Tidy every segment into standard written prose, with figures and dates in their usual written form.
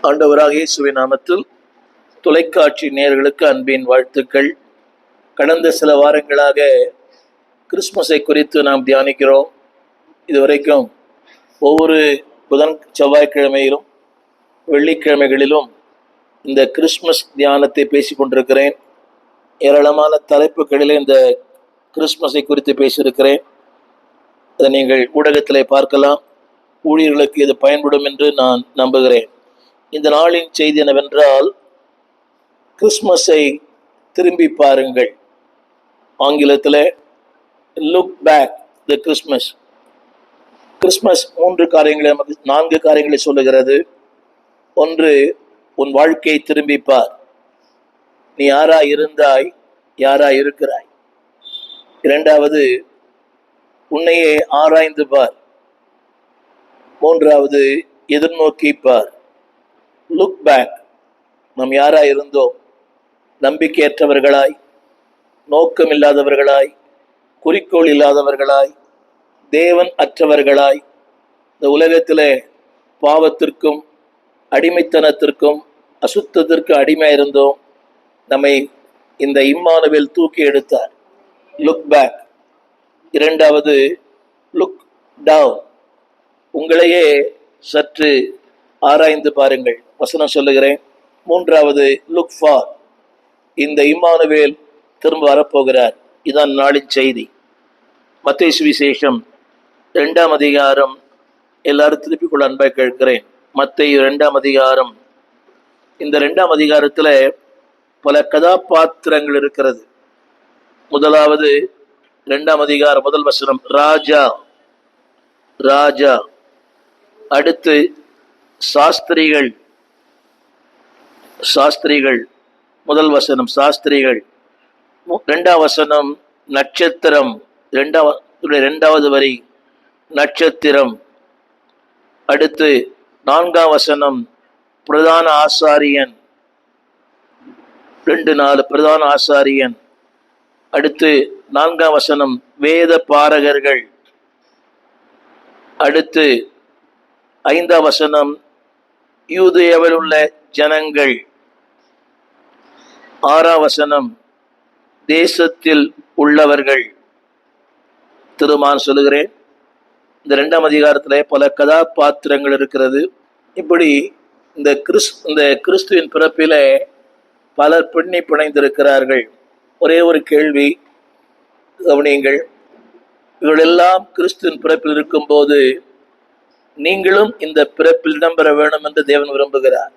ஆண்டவராக இயேசுவின் நாமத்தில் தொலைக்காட்சி நேயர்களுக்கு அன்பின் வாழ்த்துக்கள். கடந்த சில வாரங்களாக கிறிஸ்மஸை குறித்து நாம் தியானிக்கிறோம். இதுவரைக்கும் ஒவ்வொரு செவ்வாய்க்கிழமையிலும் வெள்ளிக்கிழமைகளிலும் இந்த கிறிஸ்மஸ் தியானத்தை பேசி கொண்டிருக்கிறேன். ஏராளமான தலைப்புகளிலே இந்த கிறிஸ்மஸை குறித்து பேசியிருக்கிறேன். அதை நீங்கள் ஊடகத்திலே பார்க்கலாம். ஊழியர்களுக்கு இது பயன்படும் என்று நான் நம்புகிறேன். இந்த நாளின் செய்தி என்னவென்றால், கிறிஸ்மஸை திரும்பி பாருங்கள். ஆங்கிலத்தில் look back the Christmas. Christmas 4 காரியங்களை சொல்லுகிறது. ஒன்று, உன் வாழ்க்கையை திரும்பி பார். நீ யாரா இருந்தாய், யாரா இருக்கிறாய். இரண்டாவது, உன்னையே ஆராய்ந்து பார். மூன்றாவது, எதிர்நோக்கி பார். Look back. நாம் யாரா இருந்தோம்? நம்பிக்கையற்றவர்களாய், நோக்கம் இல்லாதவர்களாய், குறிக்கோள் இல்லாதவர்களாய், தேவன் அற்றவர்களாய், இந்த உலகத்திலே பாவத்திற்கும் அடிமைத்தனத்திற்கும் அசுத்தத்திற்கு அடிமை இருந்தோம். நம்மை இந்த இம்மானுவேல் தூக்கி எடுத்தார். Look back. இரண்டாவது, லுக் டவுன். உங்களையே சற்று ஆராய்ந்து பாருங்கள். வசனம் சொல்லுகிறேன். மூன்றாவது, லுக் ஃபார். இந்த இம்மானுவேல் திரும்ப வரப்போகிறார். இதான் நாளின் செய்தி. மத்தேயு சுவிசேஷம் 2ஆம் அதிகாரம். எல்லாரும் திருப்பிக்குள்ள அன்பாய் கேட்கிறேன். மத்தேயு 2ஆம் அதிகாரம். இந்த 2ஆம் அதிகாரத்தில் பல கதாபாத்திரங்கள் இருக்கிறது. முதலாவது 2ஆம் அதிகாரம் முதல் வசனம், ராஜா. ராஜா. அடுத்து சாஸ்திரிகள். சாஸ்திரிகள். முதல் வசனம் சாஸ்திரிகள். 2ஆம் வசனம் நட்சத்திரம். இரண்டாவது வரி நட்சத்திரம். அடுத்து 4ஆம் வசனம் பிரதான ஆசாரியன். 2:4 பிரதான ஆசாரியன். அடுத்து 4ஆம் வசனம் வேத பாரகர்கள். அடுத்து 5ஆம் வசனம் யூதேயாவில் உள்ள ஜனங்கள். 6ஆம் வசனம் தேசத்தில் உள்ளவர்கள். திருமான் சொல்லுகிறேன், இந்த 2ஆம் அதிகாரத்தில் பல கதாபாத்திரங்கள் இருக்கிறது. இப்படி இந்த கிறிஸ்துவின் பிறப்பிலே பலர் பின்னி பிணைந்திருக்கிறார்கள். ஒரே ஒரு கேள்வி கவனியுங்கள். இவர்களெல்லாம் கிறிஸ்துவின் பிறப்பில் இருக்கும்போது நீங்களும் இந்த பிறப்பில் இடம்பெற வேண்டும் என்று தேவன் விரும்புகிறார்.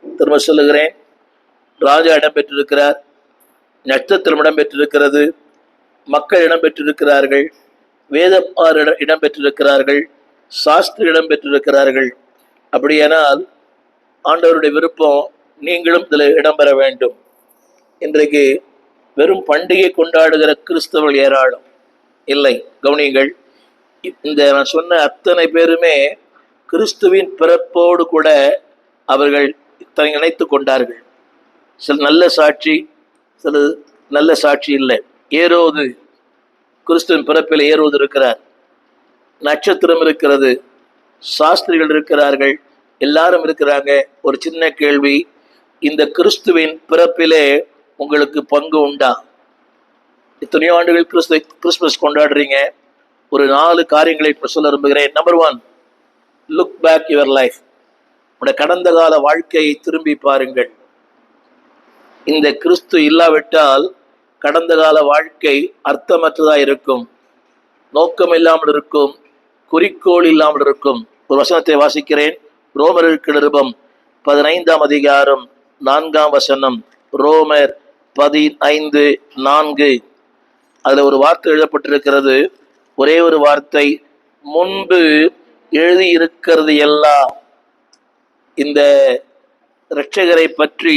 திரும்ப சொல்லுகிறேன், ராஜா இடம்பெற்றிருக்கிறார், நட்சத்திரம் இடம்பெற்றிருக்கிறது, மக்கள் இடம்பெற்றிருக்கிறார்கள், வேதப்பாரர் இடம்பெற்றிருக்கிறார்கள், சாஸ்திரி இடம்பெற்றிருக்கிறார்கள். அப்படியானால் ஆண்டவருடைய விருப்பம் நீங்களும் இதில் இடம்பெற வேண்டும். இன்றைக்கு வெறும் பண்டிகை கொண்டாடுகிற கிறிஸ்தவர்கள் ஏராளம் இல்லை. கவனியுங்கள், இந்த நான் சொன்ன அத்தனை பேருமே கிறிஸ்துவின் பிறப்போடு கூட அவர்கள் இணைத்து கொண்டார்கள். சில நல்ல சாட்சி, சில நல்ல சாட்சி இல்லை. ஏரோது, கிறிஸ்துவின் பிறப்பில் ஏரோது இருக்கிறார், நட்சத்திரம் இருக்கிறது, சாஸ்திரிகள் இருக்கிறார்கள், எல்லாரும் இருக்கிறாங்க. ஒரு சின்ன கேள்வி, இந்த கிறிஸ்துவின் பிறப்பிலே உங்களுக்கு பங்கு உண்டா? எத்தனையோ ஆண்டுகள் கிறிஸ்துமஸ் கொண்டாடுறீங்க. ஒரு 4 காரியங்களை இப்போ சொல்ல விரும்புகிறேன். Number 1, look back your life. உடைய கடந்த கால வாழ்க்கையை திரும்பி பாருங்கள். இந்த கிறிஸ்து இல்லாவிட்டால் கடந்த கால வாழ்க்கை அர்த்தமற்றதாக இருக்கும், நோக்கம் இல்லாமல் இருக்கும், குறிக்கோள் இல்லாமல் இருக்கும். ஒரு வசனத்தை வாசிக்கிறேன். ரோமருக்கு நிருபம் 15ஆம் அதிகாரம் 4ஆம் வசனம். ரோமர் 15:4. அதில் ஒரு வார்த்தை எழுதப்பட்டிருக்கிறது. ஒரே ஒரு வார்த்தை, முன்பு எழுதியிருக்கிறது எல்லாம். இந்த இரட்சகரை பற்றி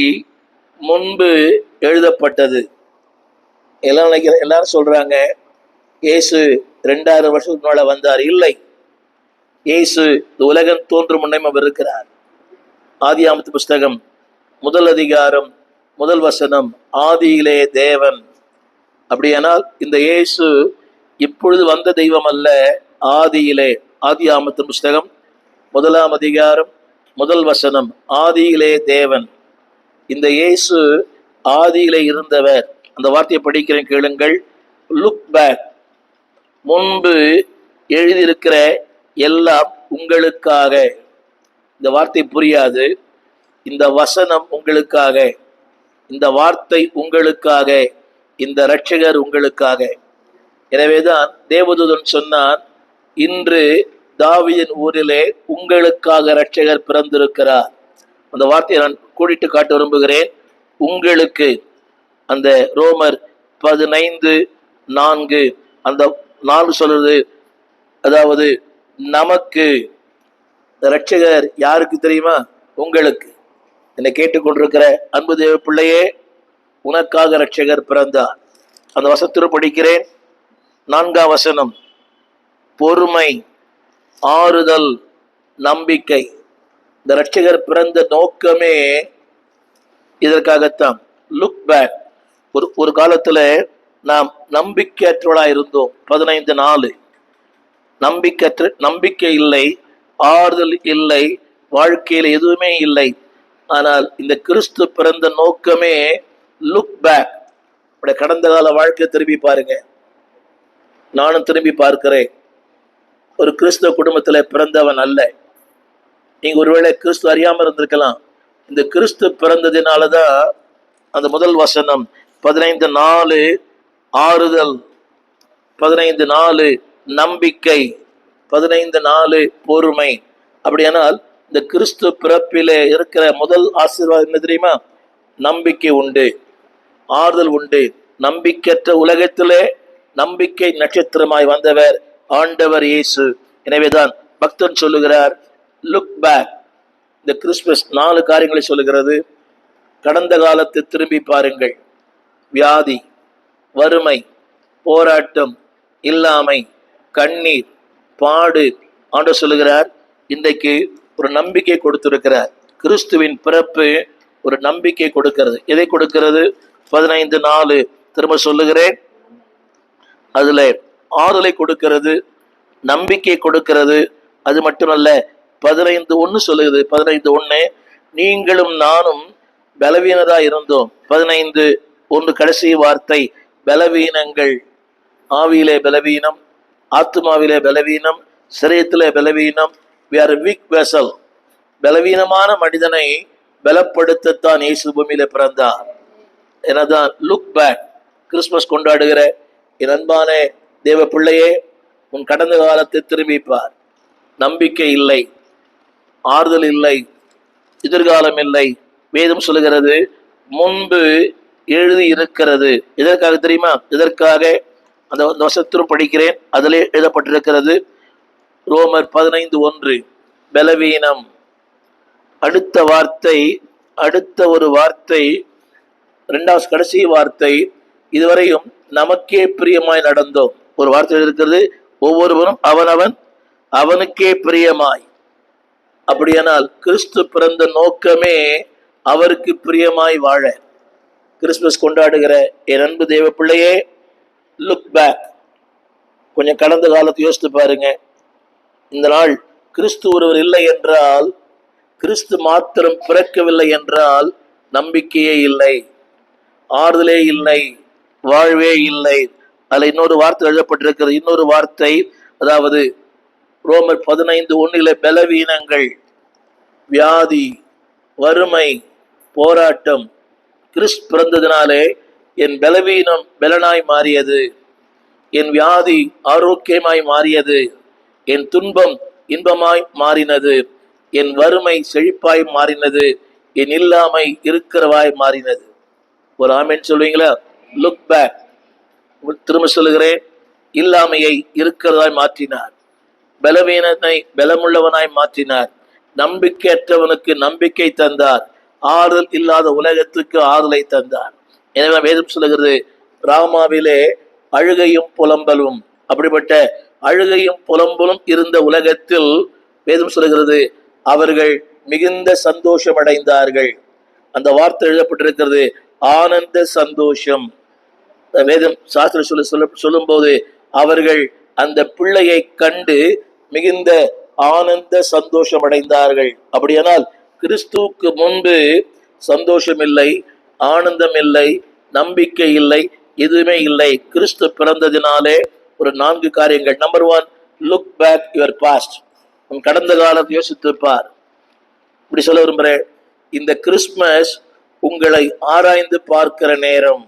முன்பு எழுதப்பட்டது. எல்லாரும் சொல்றாங்க இயேசு 2000 வருஷத்துக்கு மேல வந்தார். இல்லை, இயேசு இந்த உலகம் தோன்றும் முன்னையும் அவர் இருக்கிறார். ஆதியாகமத்து புஸ்தகம் 1 அதிகாரம் 1 வசனம், ஆதியிலே தேவன். அப்படியானால் இந்த இயேசு இப்பொழுது வந்த தெய்வம் அல்ல, ஆதியிலே. ஆதியாகமத்து புஸ்தகம் 1ஆம் அதிகாரம் முதல் வசனம், ஆதியிலே தேவன். இந்த இயேசு ஆதியிலே இருந்தவர். அந்த வார்த்தையை படிக்கிறேன், கேளுங்கள். Look back. முன்பு எழுதியிருக்கிற எல்லாம் உங்களுக்காக. இந்த வார்த்தை புரியாது. இந்த வசனம் உங்களுக்காக, இந்த வார்த்தை உங்களுக்காக, இந்த இரட்சகர் உங்களுக்காக. எனவேதான் தேவதூதன் சொன்னான், இன்று தாவீதின் ஊரிலே உங்களுக்காக இரட்சகர் பிறந்திருக்கிறார். அந்த வார்த்தையை நான் கூட்டிட்டு காட்ட விரும்புகிறேன். உங்களுக்கு, அந்த ரோமர் 15:4 அந்த 4 சொல்றது, அதாவது நமக்கு. இரட்சகர் யாருக்கு தெரியுமா? உங்களுக்கு. என்னை கேட்டுக்கொண்டிருக்கிற அன்பு தேவ பிள்ளையே, உனக்காக இரட்சகர் பிறந்தார். அந்த வசனத்தில் படிக்கிறேன், 4ஆம் வசனம். பொறுமை, ஆறுதல், நம்பிக்கை. இந்த இரட்சகர் பிறந்த நோக்கமே இதற்காகத்தான். Look back. ஒரு காலத்துல நாம் நம்பிக்கையற்றவர்களாக இருந்தோம். 15:4. நம்பிக்கை இல்லை, ஆறுதல் இல்லை, வாழ்க்கையில் எதுவுமே இல்லை. ஆனால் இந்த கிறிஸ்து பிறந்த நோக்கமே லுக் பேக். கடந்த கால வாழ்க்கை திரும்பி பாருங்க. நானும் திரும்பி பார்க்கிறேன். ஒரு கிறிஸ்துவ குடும்பத்துல பிறந்தவன் அல்ல. நீங்க ஒருவேளை கிறிஸ்து அறியாம இருந்திருக்கலாம். இந்த கிறிஸ்து பிறந்ததினாலதான் அந்த முதல் வசனம் 15:4 ஆறுதல், 15:4 நம்பிக்கை, 15:4 பொறுமை. அப்படியானால் இந்த கிறிஸ்து பிறப்பிலே இருக்கிற முதல் ஆசீர்வாதம் என்ன தெரியுமா? நம்பிக்கை உண்டு, ஆறுதல் உண்டு. நம்பிக்கையற்ற உலகத்திலே நம்பிக்கை நட்சத்திரமாய் வந்தவர் ஆண்டவர் இயேசு. எனவேதான் பக்தன் சொல்லுகிறார், லுக் பேக். இந்த கிறிஸ்துமஸ் 4 காரியங்களை சொல்லுகிறது. கடந்த காலத்தை திரும்பி பாருங்கள். வியாதி, வறுமை, போராட்டம், இல்லாமை, கண்ணீர், பாடு. ஆண்டவர் சொல்லுகிறார், இன்றைக்கு ஒரு நம்பிக்கை கொடுத்திருக்கிறார். கிறிஸ்துவின் பிறப்பு ஒரு நம்பிக்கை கொடுக்கிறது. எதை கொடுக்கிறது? 15:4 திரும்ப சொல்லுகிறேன். அதுல ஆறுதலை கொடுக்கிறது, நம்பிக்கை கொடுக்கிறது. அது மட்டுமல்ல, 15:1 சொல்லுகிறது. 15:1 நீங்களும் நானும் பலவீனதா இருந்தோம். 15:1 கடைசி வார்த்தை, பலவீனங்கள். ஆவியிலே பலவீனம், ஆத்மாவிலே பலவீனம், சரீரத்திலே பலவீனம். we are a weak vessel. பலவீனமான மனிதனை பலப்படுத்தத்தான் இயேசு பூமியில பிறந்தார். எனதான் லுக் பேக். கிறிஸ்துமஸ் கொண்டாடுகிற என் அன்பான தேவ பிள்ளையே, உன் கடந்த காலத்தை திரும்பிப்பார். நம்பிக்கை இல்லை, ஆறுதல் இல்லை, எதிர்காலம் இல்லை. வேதம் சொல்லுகிறது, முன்பு எழுதி இருக்கிறது. எதற்காக தெரியுமா? எதற்காக? அந்த வசனத்திலும் படிக்கிறேன். அதிலே எழுதப்பட்டிருக்கிறது. ரோமர் 15:1 பலவீனம். அடுத்த வார்த்தை, அடுத்த ஒரு வார்த்தை, 2வது கடைசி வார்த்தை, இதுவரையும் நமக்கே பிரியமாய் நடந்தோம். ஒரு வார்த்தை இருக்கிறது, ஒவ்வொருவரும் அவனுக்கே பிரியமாய். அப்படியானால் கிறிஸ்து பிறந்த நோக்கமே அவருக்கு பிரியமாய் வாழ. கிறிஸ்துமஸ் கொண்டாடுகிற என் அன்பு தேவ பிள்ளையே, லுக் பேக். கொஞ்சம் கடந்த காலத்தை யோசித்து பாருங்க. இந்த நாள் கிறிஸ்து ஒருவர் இல்லை என்றால், கிறிஸ்து மாத்திரம் பிறக்கவில்லை என்றால் நம்பிக்கையே இல்லை, ஆறுதலே இல்லை, வாழ்வே இல்லை. அதுல இன்னொரு வார்த்தை எழுதப்பட்டிருக்கிறது. இன்னொரு வார்த்தை, அதாவது ரோமர் 15:1 பலவீனங்கள், வியாதி, வறுமை, போராட்டம். கிறிஸ்து பிறந்ததினாலே என் பலவீனம் பலனாய் மாறியது, என் வியாதி ஆரோக்கியமாய் மாறியது, என் துன்பம் இன்பமாய் மாறினது, என் வறுமை செழிப்பாய் மாறினது, என் இல்லாமை இருக்கிறவாய் மாறினது. ஒரு ஆமென் சொல்வீங்களா? Look back. திரும்ப சொல்லுகிறேன், இல்லாமையை இருக்கிறதாய் மாற்றினார், பலவீனத்தை பலமுள்ளவனாய் மாற்றினார், நம்பிக்கையற்றவனுக்கு நம்பிக்கை தந்தார், ஆறுதல் இல்லாத உலகத்துக்கு ஆறுதலை தந்தார். எனவே வேதம் சொல்லுகிறது, ராமாவிலே அழுகையும் புலம்பலும். அப்படிப்பட்ட அழுகையும் புலம்பலும் இருந்த உலகத்தில் வேதம் சொல்லுகிறது, அவர்கள் மிகுந்த சந்தோஷம் அடைந்தார்கள். அந்த வார்த்தை எழுதப்பட்டிருக்கிறது, ஆனந்த சந்தோஷம். வேதம் சாஸ்திர சொல்லும் போது அவர்கள் அந்த பிள்ளையை கண்டு மிகுந்த ஆனந்த சந்தோஷம் அடைந்தார்கள். அப்படியானால் கிறிஸ்துவுக்கு முன்பு சந்தோஷம் இல்லை, ஆனந்தம் இல்லை, நம்பிக்கை இல்லை, எதுவுமே இல்லை. கிறிஸ்து பிறந்ததினாலே ஒரு 4 காரியங்கள். Number 1, look back your past. உன் கடந்த காலத்தை யோசித்து பார். இப்படி சொல்ல விரும்புகிறேன், இந்த கிறிஸ்துமஸ் உங்களை ஆராய்ந்து பார்க்கிற நேரம்.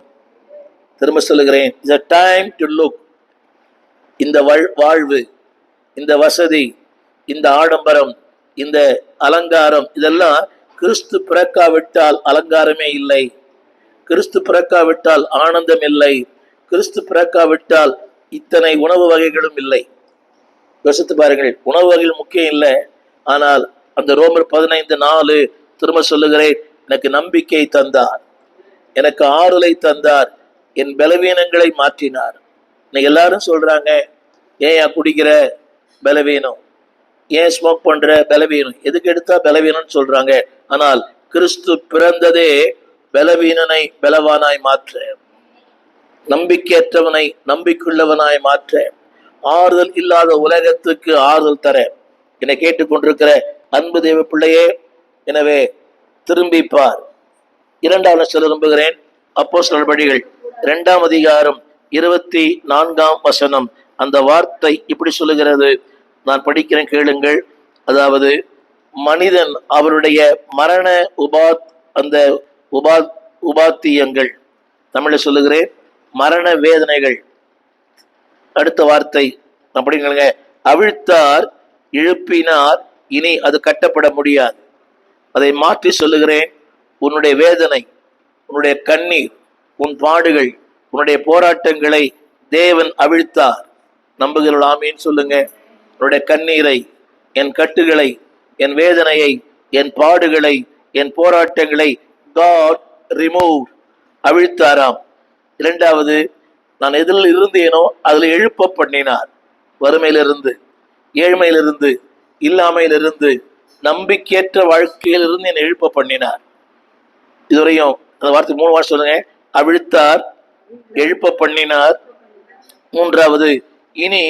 திரும்ப சொல்லுகிறேன், it's a time to look. இந்த வாழ்வு, இந்த வசதி, இந்த ஆடம்பரம், இந்த அலங்காரம், இதெல்லாம் கிறிஸ்து பிறக்காவிட்டால் அலங்காரமே இல்லை. கிறிஸ்து பிறக்காவிட்டால் ஆனந்தம் இல்லை. கிறிஸ்து பிறக்காவிட்டால் இத்தனை உணவு வகைகளும் இல்லை. யோசித்து பாருங்கள், உணவு வகைகள் முக்கியம் இல்லை, ஆனால் அந்த ரோமர் 15:4 திரும்ப சொல்லுகிறேன், எனக்கு நம்பிக்கை தந்தார், எனக்கு ஆறுதலை தந்தார், என் பலவீனங்களை மாற்றினார். இன்னைக்கு எல்லாரும் சொல்றாங்க, ஏன் குடிக்கிற பலவீனம், ஏன் ஸ்மோக் பண்ற பலவீனம், எதுக்கு எடுத்தா பலவீனம்னு சொல்றாங்க. ஆனால் கிறிஸ்து பிறந்ததே பலவீனனை பலவானாய் மாற்ற, நம்பிக்கையற்றவனை நம்பிக்கையுள்ளவனாய் மாற்ற, ஆறுதல் இல்லாத உலகத்துக்கு ஆறுதல் தர. என்னை கேட்டுக்கொண்டிருக்கிற அன்பு தேவ பிள்ளையே, எனவே திரும்பி பார். 2வது சொல்ல விரும்புகிறேன், அப்போஸ்தலர் பணிகள் 2ஆம் அதிகாரம் 24ஆம் வசனம். அந்த வார்த்தை இப்படி சொல்லுகிறது, நான் படிக்கிறேன், கேளுங்கள். அதாவது மனிதன் அவருடைய மரண அந்த உபாத்தியங்கள், தமிழில் சொல்லுகிறேன், மரண வேதனைகள். அடுத்த வார்த்தை அப்படிங்க, அவிழ்த்தார், இழுப்பினார், இனி அது கட்டப்பட முடியாது. அதை மாற்றி சொல்லுகிறேன், உன்னுடைய வேதனை, உன்னுடைய கண்ணீர், உன் பாடுகள், உன்னுடைய போராட்டங்களை தேவன் அவிழ்த்தார். நம்புகிறோம், ஆமீன் சொல்லுங்க. உன்னுடைய கண்ணீரை, என் கட்டுகளை, என் வேதனையை, என் பாடுகளை, என் போராட்டங்களை God removed, அவிழ்த்தாராம். 2வது, நான் எதில் இருந்தேனோ அதில் எழுப்ப பண்ணினார். வறுமையிலிருந்து, ஏழ்மையிலிருந்து, இல்லாமையிலிருந்து, நம்பிக்கையற்ற வாழ்க்கையிலிருந்து என்னை எழுப்ப பண்ணினார். இதுவரையும் அந்த வார்த்தை 3 வார்த்தை சொல்லுங்க, அவிழ்த்தார், எழுப்ப பண்ணினார். 3வது, இனி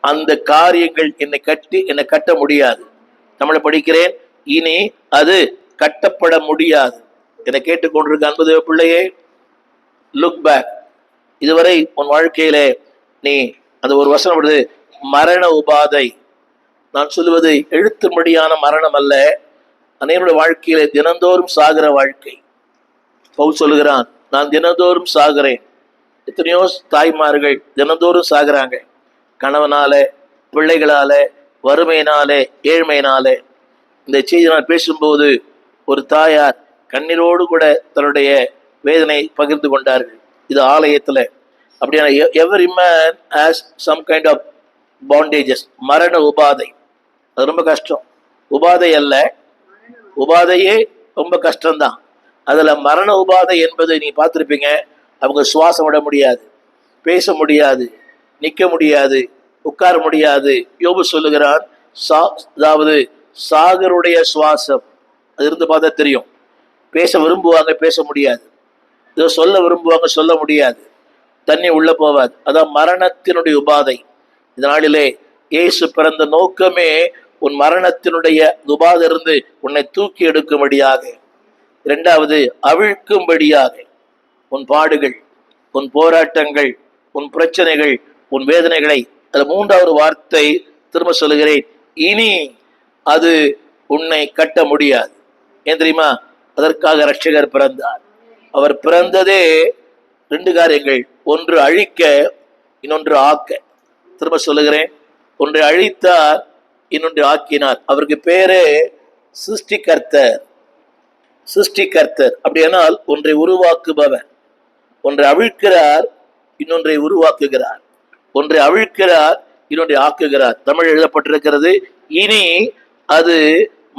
அந்த காரியங்கள் என்னை கட்ட முடியாது. தமிழை படிக்கிறேன், இனி அது கட்டப்பட முடியாது. என்னை கேட்டுக்கொண்டிருக்க அன்பு தேவ பிள்ளையே, லுக் பேக். இதுவரை உன் வாழ்க்கையிலே நீ அந்த ஒரு வசனம் வருது, மரண உபாதை. நான் சொல்லுவது எழுத்தும்படியான மரணம் அல்ல, அனைவருடைய வாழ்க்கையிலே தினந்தோறும் சாகிற வாழ்க்கை. பவுல் சொல்லுகிறான், நான் தினந்தோறும் சாகிறேன். எத்தனையோ தாய்மார்கள் தினந்தோறும் சாகிறாங்க, கணவனால, பிள்ளைகளால, வறுமையினாலே, ஏழ்மையினாலே. இந்த செய்தி நான் பேசும்போது ஒரு தாயார் கண்ணீரோடு கூட தன்னுடைய வேதனை பகிர்ந்து கொண்டார்கள். இது ஆலயத்தில். அப்படியான every man has some kind of bandages, மரண உபாதை. அது ரொம்ப கஷ்டம். உபாதை அல்ல, உபாதையே ரொம்ப கஷ்டம்தான். அதில் மரண உபாதை என்பது நீ பார்த்துருப்பீங்க, அவங்க சுவாசம் விட முடியாது, பேச முடியாது, நிற்க முடியாது, உட்கார முடியாது. யோபு சொல்லுகிறான், அதாவது சாகருடைய சுவாசம். அது இருந்து பார்த்தா தெரியும். பேச விரும்புவாங்க, பேச முடியாது. இதோ சொல்ல விரும்புவாங்க, சொல்ல முடியாது. தண்ணி உள்ள போவாது. அதான் மரணத்தினுடைய உபாதை. இதனாலே இயேசு பிறந்த நோக்கமே உன் மரணத்தினுடைய உபாதை இருந்து உன்னை தூக்கி எடுக்கும்படியாக. 2வது, அவிழ்க்கும்படியாக. உன் பாடுகள், உன் போராட்டங்கள், உன் பிரச்சனைகள், உன் வேதனைகளை. அது 3வது வார்த்தை திரும்ப சொல்லுகிறேன், இனி அது உன்னை கட்ட முடியாது. ஏன் தெரியுமா? அதற்காக இரட்சகர் பிறந்தார். அவர் பிறந்ததே 2 காரியங்கள், ஒன்று அழிக்க, இன்னொன்று ஆக்க. திரும்ப சொல்லுகிறேன், ஒன்றை அழித்தார், இன்னொன்று ஆக்கினார். அவருக்கு பேரே சிருஷ்டிகர்த்தர். சிருஷ்டிகர்த்தர் அப்படியானால் ஒன்றை உருவாக்குபவர். ஒன்றை அவிழ்க்கிறார், இன்னொன்றை உருவாக்குகிறார். ஒன்றை அவிழ்க்கிறார், இன்னொன்றை ஆக்குகிறார். தமிழ் எழுதப்பட்டிருக்கிறது, இனி அது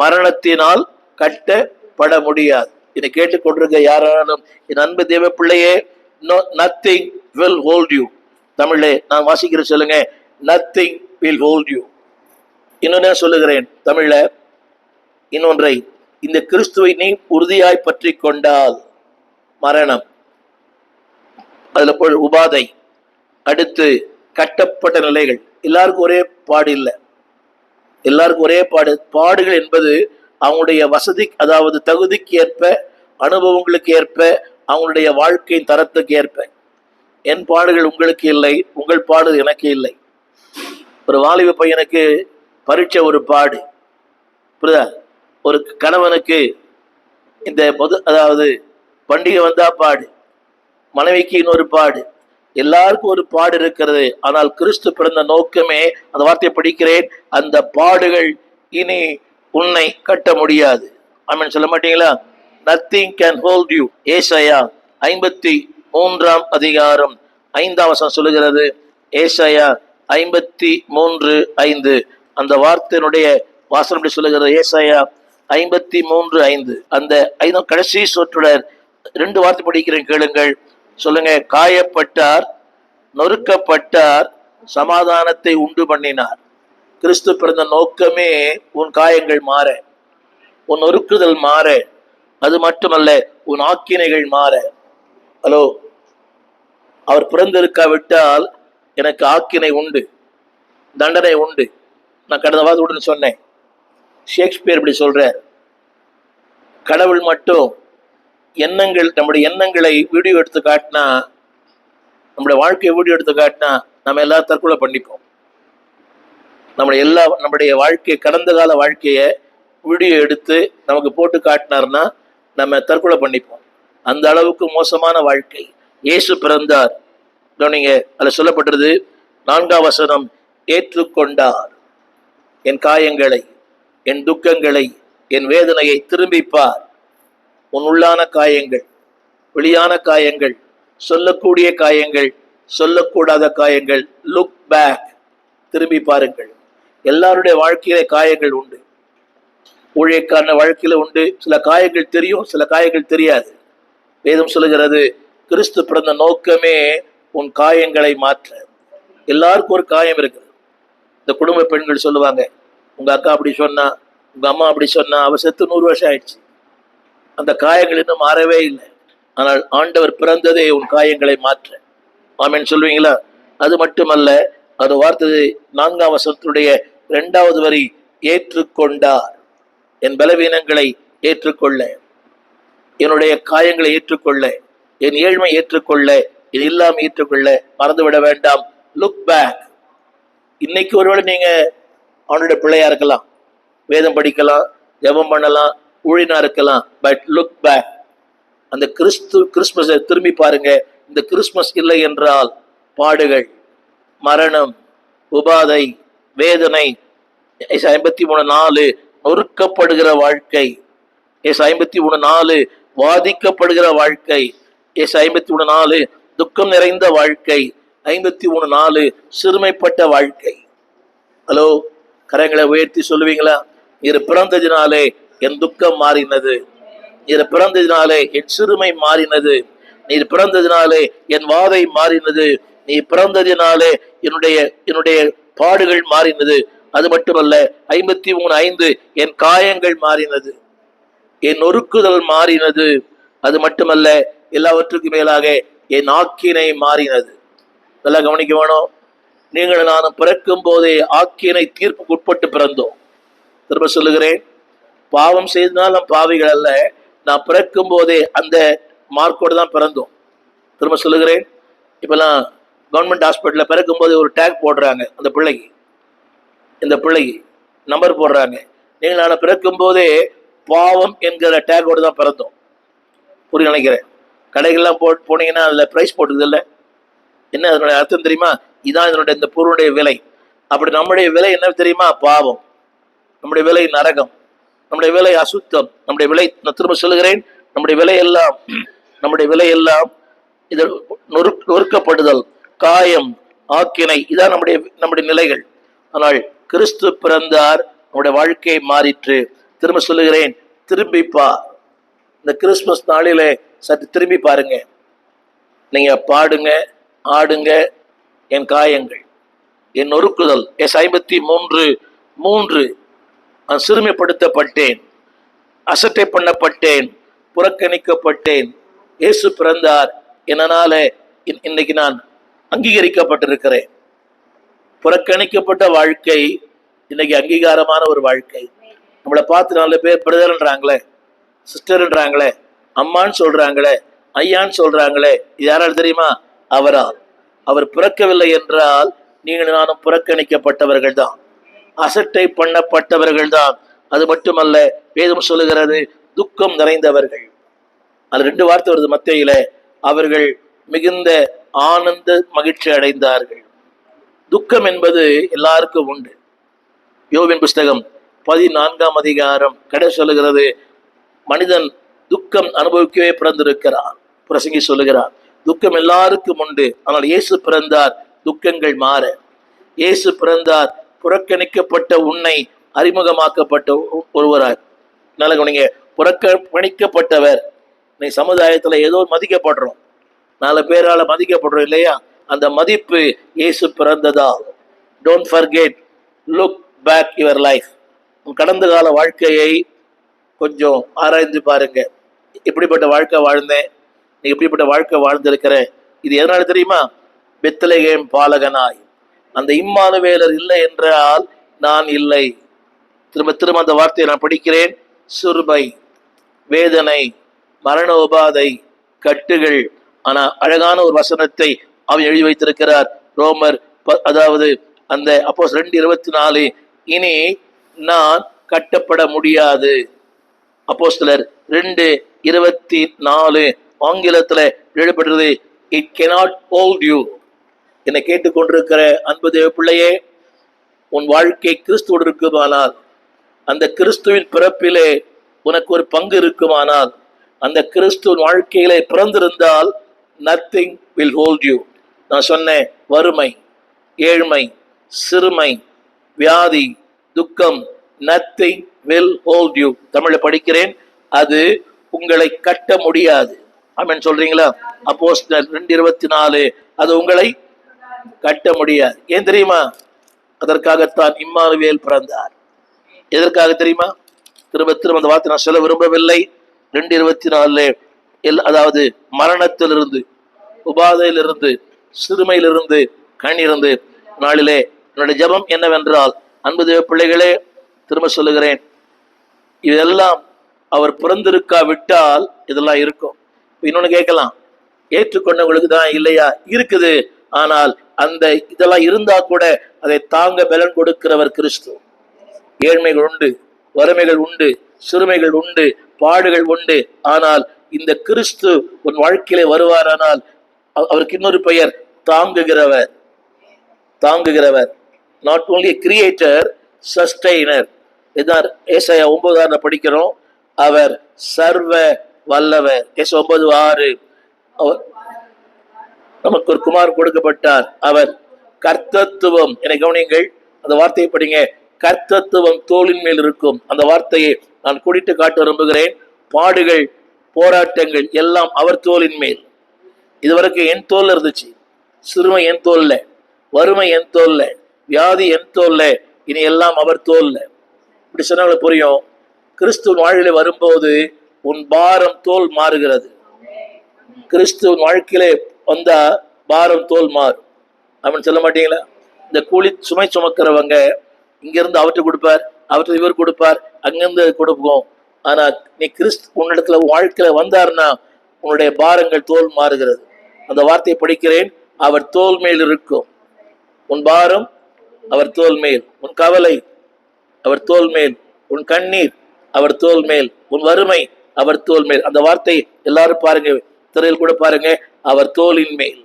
மரணத்தினால் கட்டப்பட முடியாது. இதை கேட்டுக்கொண்டிருக்க யாராலும் என் அன்பு தேவ பிள்ளையே, nothing will hold you. தமிழே நான் வாசிக்கிற சொல்லுங்க, nothing will hold you. இன்னொன்னு சொல்லுகிறேன் தமிழ்ல, இன்னொன்றை, இந்த கிறிஸ்துவை நீ உறுதியாய் பற்றி கொண்டால் மரணம், அதுல உபாதை, அடுத்து கட்டப்பட்ட நிலைகள். எல்லாருக்கும் ஒரே பாடு இல்லை, எல்லாருக்கும் ஒரே பாடு. பாடுகள் என்பது அவங்களுடைய வசதி, அதாவது தகுதிக்கு ஏற்ப, அனுபவங்களுக்கு ஏற்ப, அவங்களுடைய வாழ்க்கையின் தரத்துக்கு ஏற்ப. என் பாடுகள் உங்களுக்கு இல்லை, உங்கள் பாடு எனக்கு இல்லை. ஒரு வாலிப பையனுக்கு பரீட்சை ஒரு பாடு, புரியுதா? ஒரு கணவனுக்கு இந்த அதாவது பண்டிகை வந்தா பாடு, மனைவிக்கு இன்னொரு பாடு, எல்லாருக்கும் ஒரு பாடு இருக்கிறது. ஆனால் கிறிஸ்து பிறந்த நோக்கமே, அந்த வார்த்தையை படிக்கிறேன், அந்த பாடுகள் இனி உன்னை கட்ட முடியாது. ஆமென் சொல்ல மாட்டீங்களா? Nothing can hold you. ஏசாயா 53 அதிகாரம் 5 வசனம் சொல்லுகிறது. ஏசாயா 53:5 அந்த வார்த்தையினுடைய வாசனம் எப்படி சொல்லுகிறது? ஏசாயா 53:5 அந்த 5 கடைசி சொற்றொடர். 2 வார்த்தை படிக்கிறேன், கேளுங்கள். சொல்லுங்க. காயப்பட்டார், நொறுக்கப்பட்டார், சமாதானத்தை உண்டு பண்ணினார். கிறிஸ்து பிறந்த நோக்கமே உன் காயங்கள் மாற, உன் நொறுக்குதல் மாற, அது மட்டுமல்ல உன் ஆக்கினைகள் மாற. ஹலோ, அவர் பிறந்திருக்காவிட்டால் எனக்கு ஆக்கினை உண்டு, தண்டனை உண்டு. நான் கடந்த வாரத்துடன் சொன்னேன். ஷேக்ஸ்பியர் இப்படி சொல்றார், கடவுள் மட்டும் எண்ணங்கள், நம்முடைய எண்ணங்களை வீடியோ எடுத்து காட்டினா, நம்முடைய வாழ்க்கையை வீடியோ எடுத்து காட்டினா நம்ம எல்லாரும் தற்கொலை பண்ணிப்போம். நம்முடைய வாழ்க்கையை, கடந்த கால வாழ்க்கையை வீடியோ எடுத்து நமக்கு போட்டு காட்டினார்னா நம்ம தற்கொலை பண்ணிப்போம். அந்த அளவுக்கு மோசமான வாழ்க்கை. இயேசு பிறந்தார், நீங்க அதுல சொல்லப்பட்டது 4 வசனம், ஏற்றுக்கொண்டார் என் காயங்களை, என் துக்கங்களை, என் வேதனையை திரும்பிப்பார். உன் உள்ளான காயங்கள், வெளியான காயங்கள், சொல்லக்கூடிய காயங்கள், சொல்லக்கூடாத காயங்கள், லுக் பேக், திரும்பி பாருங்கள். எல்லாருடைய வாழ்க்கையில காயங்கள் உண்டு. ஊழியக்கான வாழ்க்கையில உண்டு. சில காயங்கள் தெரியும், சில காயங்கள் தெரியாது. வேதம் சொல்லுகிறது, கிறிஸ்து பிறந்த நோக்கமே உன் காயங்களை மாற்ற. எல்லாருக்கும் ஒரு காயம் இருக்குது. இந்த குடும்ப பெண்கள் சொல்லுவாங்க, உங்க அக்கா அப்படி சொன்னா, உங்க அம்மா அப்படி சொன்னா, அவ செத்து 100 வருஷம் ஆயிடுச்சு. அந்த காயங்கள் இன்னும் மாறவே இல்லை. ஆனால் ஆண்டவர் பிறந்ததே உன் காயங்களை மாற்ற. ஆமென் சொல்லுவீங்களா? அது மட்டுமல்ல, அது வார்த்தை 4 வசனத்துடைய 2வது வரி, ஏற்றுக்கொண்டார். என் பலவீனங்களை ஏற்றுக்கொள்ள, என்னுடைய காயங்களை ஏற்றுக்கொள்ள, என் ஏழ்மை ஏற்றுக்கொள்ள, இது இல்லாமல் ஏற்றுக்கொள்ள மறந்துவிட வேண்டாம். Look back. இன்னைக்கு ஒருவேளை நீங்க அவனுடைய பிள்ளையா இருக்கலாம், வேதம் படிக்கலாம், ஜெபம் பண்ணலாம், ஊழியனா இருக்கலாம். But look back. அந்த கிறிஸ்மஸை திரும்பி பாருங்க. இந்த கிறிஸ்மஸ் இல்லை என்றால் பாடுகள், மரணம், உபாதை, வேதனை. 53:4 நொறுக்கப்படுகிற வாழ்க்கை. 53:4 வாதிக்கப்படுகிற வாழ்க்கை. 53:4 துக்கம் நிறைந்த வாழ்க்கை. 53:4 சிறுமைப்பட்ட வாழ்க்கை. ஹலோ, கரங்களை உயர்த்தி சொல்லுவீங்களா? நீர் பிறந்ததினாலே என் துக்கம் மாறினது, நீர் பிறந்ததினாலே என் சிறுமை மாறினது, நீர் பிறந்ததினாலே என் வாதை மாறினது, நீ பிறந்ததினாலே என்னுடைய பாடுகள் மாறினது. அது மட்டுமல்ல, 53:5 என் காயங்கள் மாறினது, என் நொறுக்குதல் மாறினது. அது மட்டுமல்ல, எல்லாவற்றுக்கும் மேலாக என் ஆக்கினை மாறினது. நல்லா கவனிக்க வேணும். நீங்கள் நானும் பிறக்கும் போதே ஆக்கினை தீர்ப்புக்கு உட்பட்டு பிறந்தோம். திரும்ப சொல்லுகிறேன், பாவம் செய்தனால் நம் பாவிகள் அல்ல. நான் பிறக்கும் போதே அந்த மார்க்கோடு தான் பிறந்தோம். திரும்ப சொல்லுகிறேன், இப்பெல்லாம் கவர்மெண்ட் ஹாஸ்பிட்டலில் பிறக்கும் போது ஒரு டேக் போடுறாங்க, அந்த பிள்ளைக்கு, இந்த பிள்ளைக்கு நம்பர் போடுறாங்க. நீங்கள் நான் பிறக்கும் போதே பாவம் என்கிற டேக்கோடு தான் பிறந்தோம். புரிய நினைக்கிறேன். கடைகள்லாம் போனீங்கன்னா அதில் ப்ரைஸ் போட்டுக்குது இல்லை? என்ன அதனுடைய அர்த்தம் தெரியுமா? இதான் இதனுடைய இந்த பொருளுடைய விலை. அப்படி நம்முடைய விலை என்ன தெரியுமா? பாவம். நம்முடைய விலை நரகம், நம்முடைய விலை அசுத்தம், நம்முடைய விலை, நான் திரும்ப சொல்லுகிறேன், நம்முடைய விலை எல்லாம் இது நொறுக்கப்படுதல், காயம், ஆக்கினை, இதான் நம்முடைய நிலைகள். ஆனால் கிறிஸ்து பிறந்தார், நம்முடைய வாழ்க்கையை மாறிற்று. திரும்ப சொல்லுகிறேன், திரும்பிப்பா. இந்த கிறிஸ்துமஸ் நாளிலே சற்று திரும்பி பாருங்க. நீங்க பாடுங்க, ஆடுங்க. என் காயங்கள், என் நொறுக்குதல். 53:3 நான் சிறுமைப்படுத்தப்பட்டேன், அசட்டை பண்ணப்பட்டேன், புறக்கணிக்கப்பட்டேன். இயேசு பிறந்தார், என்னால இன்னைக்கு நான் அங்கீகரிக்கப்பட்டிருக்கிறேன். புறக்கணிக்கப்பட்ட வாழ்க்கை, இன்னைக்கு அங்கீகாரமான ஒரு வாழ்க்கை. நம்மளை பார்த்து 4 பேர் பிரதர்ன்றாங்களே, சிஸ்டர்ன்றாங்களே, அம்மான்னு சொல்றாங்களே, ஐயான்னு சொல்றாங்களே, இது யாரால் தெரியுமா? அவரால். அவர் பிறக்கவில்லை என்றால் நீங்கள் நானும் புறக்கணிக்கப்பட்டவர்கள் தான், அசட்டை பண்ணப்பட்டவர்கள் தான். அது மட்டுமல்ல, வேதம் சொல்லுகிறது துக்கம் நிறைந்தவர்கள். அது 2 வார்த்தை வருது மத்தேயில. அவர்கள் மிகுந்த ஆனந்த மகிழ்ச்சி அடைந்தார்கள். துக்கம் என்பது எல்லாருக்கும் உண்டு. யோபின் புஸ்தகம் 14ஆம் அதிகாரம் கடை சொல்லுகிறது, மனிதன் துக்கம் அனுபவிக்கவே பிறந்திருக்கிறான். பிரசங்கி சொல்லுகிறார், துக்கம் எல்லாருக்கும் உண்டு. ஆனால் இயேசு பிறந்தார் துக்கங்கள் மாற. இயேசு பிறந்தார் புறக்கணிக்கப்பட்ட உன்னை அறிமுகமாக்கப்பட்ட ஒருவராய். நல்ல நீங்க புறக்கணிக்கப்பட்டவர். நீ சமுதாயத்துல ஏதோ மதிக்கப்படுறோம், 4 பேரால மதிக்கப்படுறோம் இல்லையா? அந்த மதிப்பு இயேசு பிறந்ததா. Don't forget, look back your life. கடந்த கால வாழ்க்கையை கொஞ்சம் ஆராய்ந்து பாருங்க. இப்படிப்பட்ட வாழ்க்கை வாழ்ந்தேன், நீ இப்படிப்பட்ட வாழ்க்கை வாழ்ந்திருக்கிற. இது எதனால தெரியுமா? பெத்லகேம் பாலகனாய் அந்த இம்மானுவேலர் இல்லை என்றால் நான் இல்லை. திரும்ப திரும்ப அந்த வார்த்தையை நான் படிக்கிறேன். சுருமை, வேதனை, மரண உபாதை, கட்டுகள். ஆனா அழகான ஒரு வசனத்தை அவன் எழுதி வைத்திருக்கிறார். ரோமர் அதாவது அந்த அப்போஸ்தலர் 2:24, இனி நான் கட்டப்பட முடியாது. அப்போஸ்தலர் 2:24 ஆங்கிலத்துல எழுதப்பட்டது, இட் cannot hold you. என்னை கேட்டுக்கொண்டிருக்கிற அன்பு தேவ பிள்ளையே, உன் வாழ்க்கை கிறிஸ்துவோடு இருக்குமானால், அந்த கிறிஸ்துவின் பிறப்பிலே உனக்கு ஒரு பங்கு இருக்குமானால், அந்த கிறிஸ்துவின் வாழ்க்கையிலே பிறந்திருந்தால் nothing will hold you. நான் சொன்னேன், வறுமை, ஏழ்மை, சிறுமை, வியாதி, துக்கம், nothing will hold you. தமிழை படிக்கிறேன், அது உங்களை கட்ட முடியாது. ஆமென் சொல்றீங்களா? அப்போஸ்தலர் 2:24, அது உங்களை கட்ட முடியாது. ஏன் தெரியுமா? அதற்காகத்தான் இம்மானுவேல் பிறந்தார். எதற்காக தெரியுமா? திரும்ப திரும்ப அந்த வார்த்தை நான் சொல்ல விரும்பவில்லை. 2:24 அதாவது மரணத்திலிருந்து, உபாதையிலிருந்து, சிறுமையிலிருந்து, கண்ணிருந்து. நாளிலே என்னுடைய ஜெபம் என்னவென்றால், அன்பு தேவ பிள்ளைகளே, திரும்ப சொல்லுகிறேன், இதெல்லாம் அவர் பிறந்திருக்காவிட்டால் இதெல்லாம் இருக்கும். இன்னொன்னு கேட்கலாம், ஏற்றுக்கொண்டவங்களுக்கு தான் இல்லையா? இருக்குது. ஆனால் அந்த இதெல்லாம் இருந்தா கூட அதை தாங்க பலன் கொடுக்கிறவர் கிறிஸ்து. ஏழ்மைகள் உண்டு, வறுமைகள் உண்டு, சிறுமைகள் உண்டு, பாடுகள் உண்டு. ஆனால் இந்த கிறிஸ்து உன் வாழ்க்கையிலே வருவாரானால் அவருக்கு இன்னொரு பெயர் தாங்குகிறவர். தாங்குகிறவர். Not only creator, sustainer. இதான் ஏசாயா 9:6 படிக்கிறோம். அவர் சர்வ வல்லவர். 9:6. அவர் நமக்கு ஒரு குமார் கொடுக்கப்பட்டார். அவர் கர்த்தத்துவம். என்னை கவனியுங்கள், அந்த வார்த்தையை படிங்க. கர்த்தத்துவம் தோளின் மேல் இருக்கும். அந்த வார்த்தையை நான் குடிட்டு காட்ட விரும்புகிறேன். பாடுகள், போராட்டங்கள் எல்லாம் அவர் தோளின் மேல். இதுவரைக்கும் என் தோல்ல இருந்துச்சு. சிறுமை என் தோல்ல, வறுமை என் தோல்ல, வியாதி என் தோல்ல, இனி எல்லாம் அவர் தோல்ல. இப்படி சொன்னாலும் புரியும். கிறிஸ்துவின் வாழ்விலே வரும்போது உன் பாரம் தோல் மாறுகிறது. கிறிஸ்துவின் வாழ்க்கையிலே வந்தா பாரம் தோல் மாறும். அவன் சொல்ல மாட்டீங்களா? இந்த கூலி சுமை சுமக்கிறவங்க இங்கிருந்து அவற்றை கொடுப்பார், அவற்றை இவர் கொடுப்பார், அங்கிருந்து கொடுப்போம். ஆனா நீ கிறிஸ்து உன்னிடத்துல வாழ்க்கையில வந்தார்னா உன்னுடைய பாரங்கள் தோல் மாறுகிறது. அந்த வார்த்தையை படிக்கிறேன். அவர் தோல் மேல் இருக்கும். உன் பாரம் அவர் தோல் மேல், உன் கவலை அவர் தோல் மேல், உன் கண்ணீர் அவர் தோல் மேல், உன் வறுமை அவர் தோல் மேல். அந்த வார்த்தை எல்லாரும் பாருங்க, திரையில் கூட பாருங்க. அவர் தோலின் மேல்.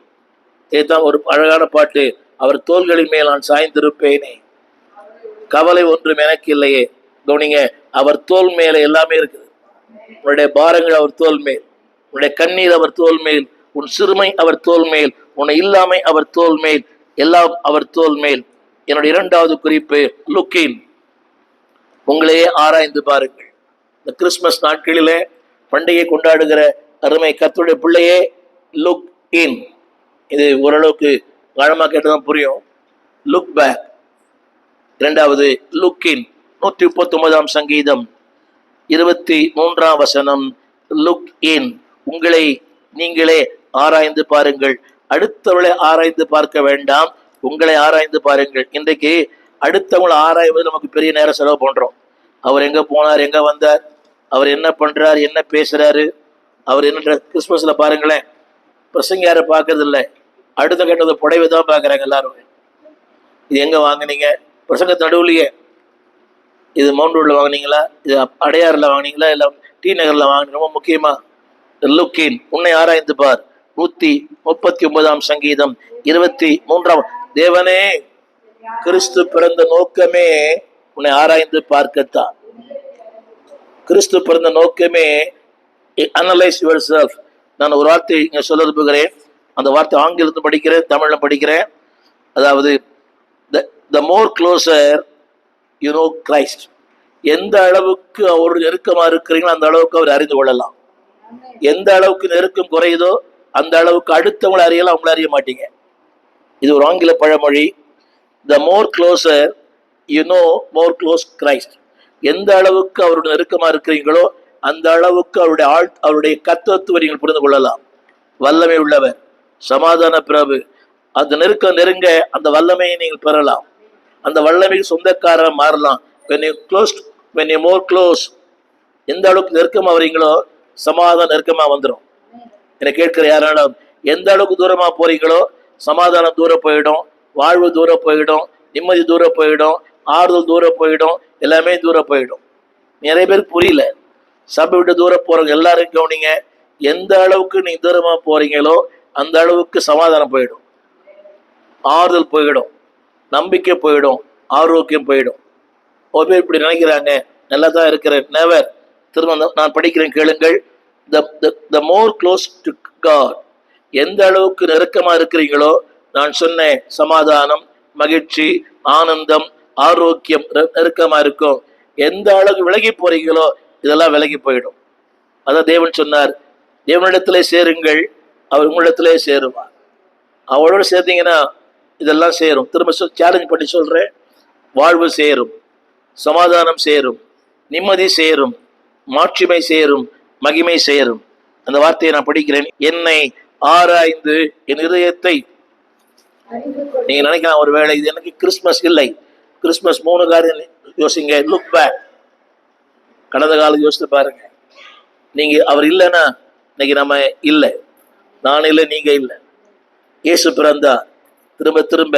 இதுதான் ஒரு அழகான பாட்டு. அவர் தோள்களின் மேல் நான் சாய்ந்திருப்பேனே, கவலை ஒன்றும் எனக்கு இல்லையே. கவனிங்க, அவர் தோல் மேல எல்லாமே இருக்குது. உன்னுடைய பாரங்கள் அவர் தோல் மேல், உன்னுடைய கண்ணீர் அவர் தோல் மேல், உன் சிறுமை அவர் தோல் மேல், உன்னை இல்லாமை அவர் தோல் மேல், எல்லாம் அவர் தோல் மேல். என்னுடைய 2வது குறிப்பு, லுக்கின். உங்களையே ஆராய்ந்து பாருங்கள். இந்த கிறிஸ்துமஸ் நாட்களிலே பண்டிகை கொண்டாடுகிற அருமை கர்த்தருடைய பிள்ளையே, லுக் இன். இது ஓரளவுக்கு ஆழமா கேட்டதான் புரியும். Look back. 2வது லுக் இன். 139ஆம் சங்கீதம் 23ஆம் வசனம். Look in. உங்களை நீங்களே ஆராய்ந்து பாருங்கள். அடுத்தவளை ஆராய்ந்து பார்க்க வேண்டாம், உங்களை ஆராய்ந்து பாருங்கள். இன்றைக்கு அடுத்தவங்களை ஆராய்வது நமக்கு பெரிய நேரம் செலவு பண்றோம். அவர் எங்க போனார், எங்க வந்தார், அவர் என்ன பண்றாரு, என்ன பேசுறாரு, அவர் என்ன. கிறிஸ்மஸ்ல பாருங்களேன், பிரசங்க யாரை பார்க்கறது இல்லை, அடுத்த கட்டத்தை புடவை தான் பார்க்குறாங்க எல்லாரும். இது எங்க வாங்கினீங்க? பிரசங்கத்து நடுவுலையே. இது மவுண்ட் ரோட்ல வாங்கினீங்களா, இது அடையாறுல வாங்கினீங்களா, இல்லை டி நகர்ல வாங்கினீங்க? ரொம்ப முக்கியமா லுக்கின், உன்னை ஆராய்ந்து பார். 139 சங்கீதம் 23. தேவனே, கிறிஸ்து பிறந்த நோக்கமே உன்னை ஆராய்ந்து பார்க்கத்தான். கிறிஸ்து பிறந்த நோக்கமே அனலைஸ் யுவர் செல்ஃப். நான் ஒரு வார்த்தை இங்க சொல்ல விரும்புகிறேன். அந்த வார்த்தை ஆங்கிலத்தில் படிக்கிறேன், தமிழ்ல படிக்கிறேன். அதாவது the more closer you know Christ. எந்த அளவுக்கு அவரோடு நெருக்கமா இருக்கிறீங்களோ அந்த அளவுக்கு அவர் அறிந்து கொள்ளலாம். எந்த அளவுக்கு நெருக்கம் குறையுதோ அந்த அளவுக்கு அடுத்தவங்களை அறியலாம், அவங்கள அறிய மாட்டீங்க. இது ஒரு ஆங்கில பழமொழி. the more closer you know more close Christ. எந்த அளவுக்கு அவருடைய நெருக்கமா இருக்கிறீங்களோ அந்த அளவுக்கு அவருடைய கர்த்தத்துவத்தை நீங்கள் புரிந்து கொள்ளலாம். வல்லமை உள்ளவர், சமாதான பிரபு. அந்த நெருக்கம் நெருங்க அந்த வல்லமையை நீங்கள் பெறலாம். அந்த வல்லமைக்கு சொந்தக்காரர் மாறலாம். when you more close, எந்த அளவுக்கு நெருக்கமா வரீங்களோ சமாதானம் நெருக்கமா வந்துடும். என்னை கேட்கிற யாராலும், எந்த அளவுக்கு தூரமா போறீங்களோ சமாதானம் தூரம் போயிடும், வாழ்வு தூரம் போயிடும், நிம்மதி தூரம் போயிடும், ஆறுதல் தூரம் போயிடும், எல்லாமே தூரம் போயிடும். நிறைய பேருக்கு புரியல. சபை விட்டு தூரம் போறவங்க எல்லாரும் கவனிங்க. எந்த அளவுக்கு நீங்க தூரமா போறீங்களோ அந்த அளவுக்கு சமாதானம் போயிடும், ஆறுதல் போயிடும், நம்பிக்கை போயிடும், ஆரோக்கியம் போயிடும். ஒரு பேர் இப்படி நினைக்கிறாங்க, நல்லா தான் இருக்கிறேன். நெவர். திரும்ப நான் படிக்கிறேன், கேளுங்கள். the more close to God, எந்த அளவுக்கு நெருக்கமா இருக்கிறீங்களோ, நான் சொன்னேன், சமாதானம், மகிழ்ச்சி, ஆனந்தம், ஆரோக்கியம் நெருக்கமா இருக்கும். எந்த அளவுக்கு விலகி போறீங்களோ இதெல்லாம் விலகி போயிடும். அதான் தேவன் சொன்னார், தேவனிடத்திலே சேருங்கள், அவர் உங்களிடத்திலே சேருவார். அவளோட சேர்த்தீங்கன்னா இதெல்லாம் சேரும். திரும்ப சேலஞ்ச் பண்ணி சொல்றேன், வாழ்வு சேரும், சமாதானம் சேரும், நிம்மதி சேரும், மாட்சிமை சேரும், மகிமை சேரும். அந்த வார்த்தையை நான் படிக்கிறேன். என்னை ஆராய்ந்து என் இதயத்தை. நீங்க நினைக்கலாம் ஒருவேளை இது எனக்கு கிறிஸ்மஸ் இல்லை. கிறிஸ்மஸ் 3 காரியம் யோசிங்க. லுக் பேக், கடந்த காலம் யோசித்து பாருங்க. நீங்க அவர் இல்லைன்னா இன்னைக்கு நம்ம இல்லை, நான் இல்லை, நீங்க இல்லை. இயேசு பிறந்தார். திரும்ப திரும்ப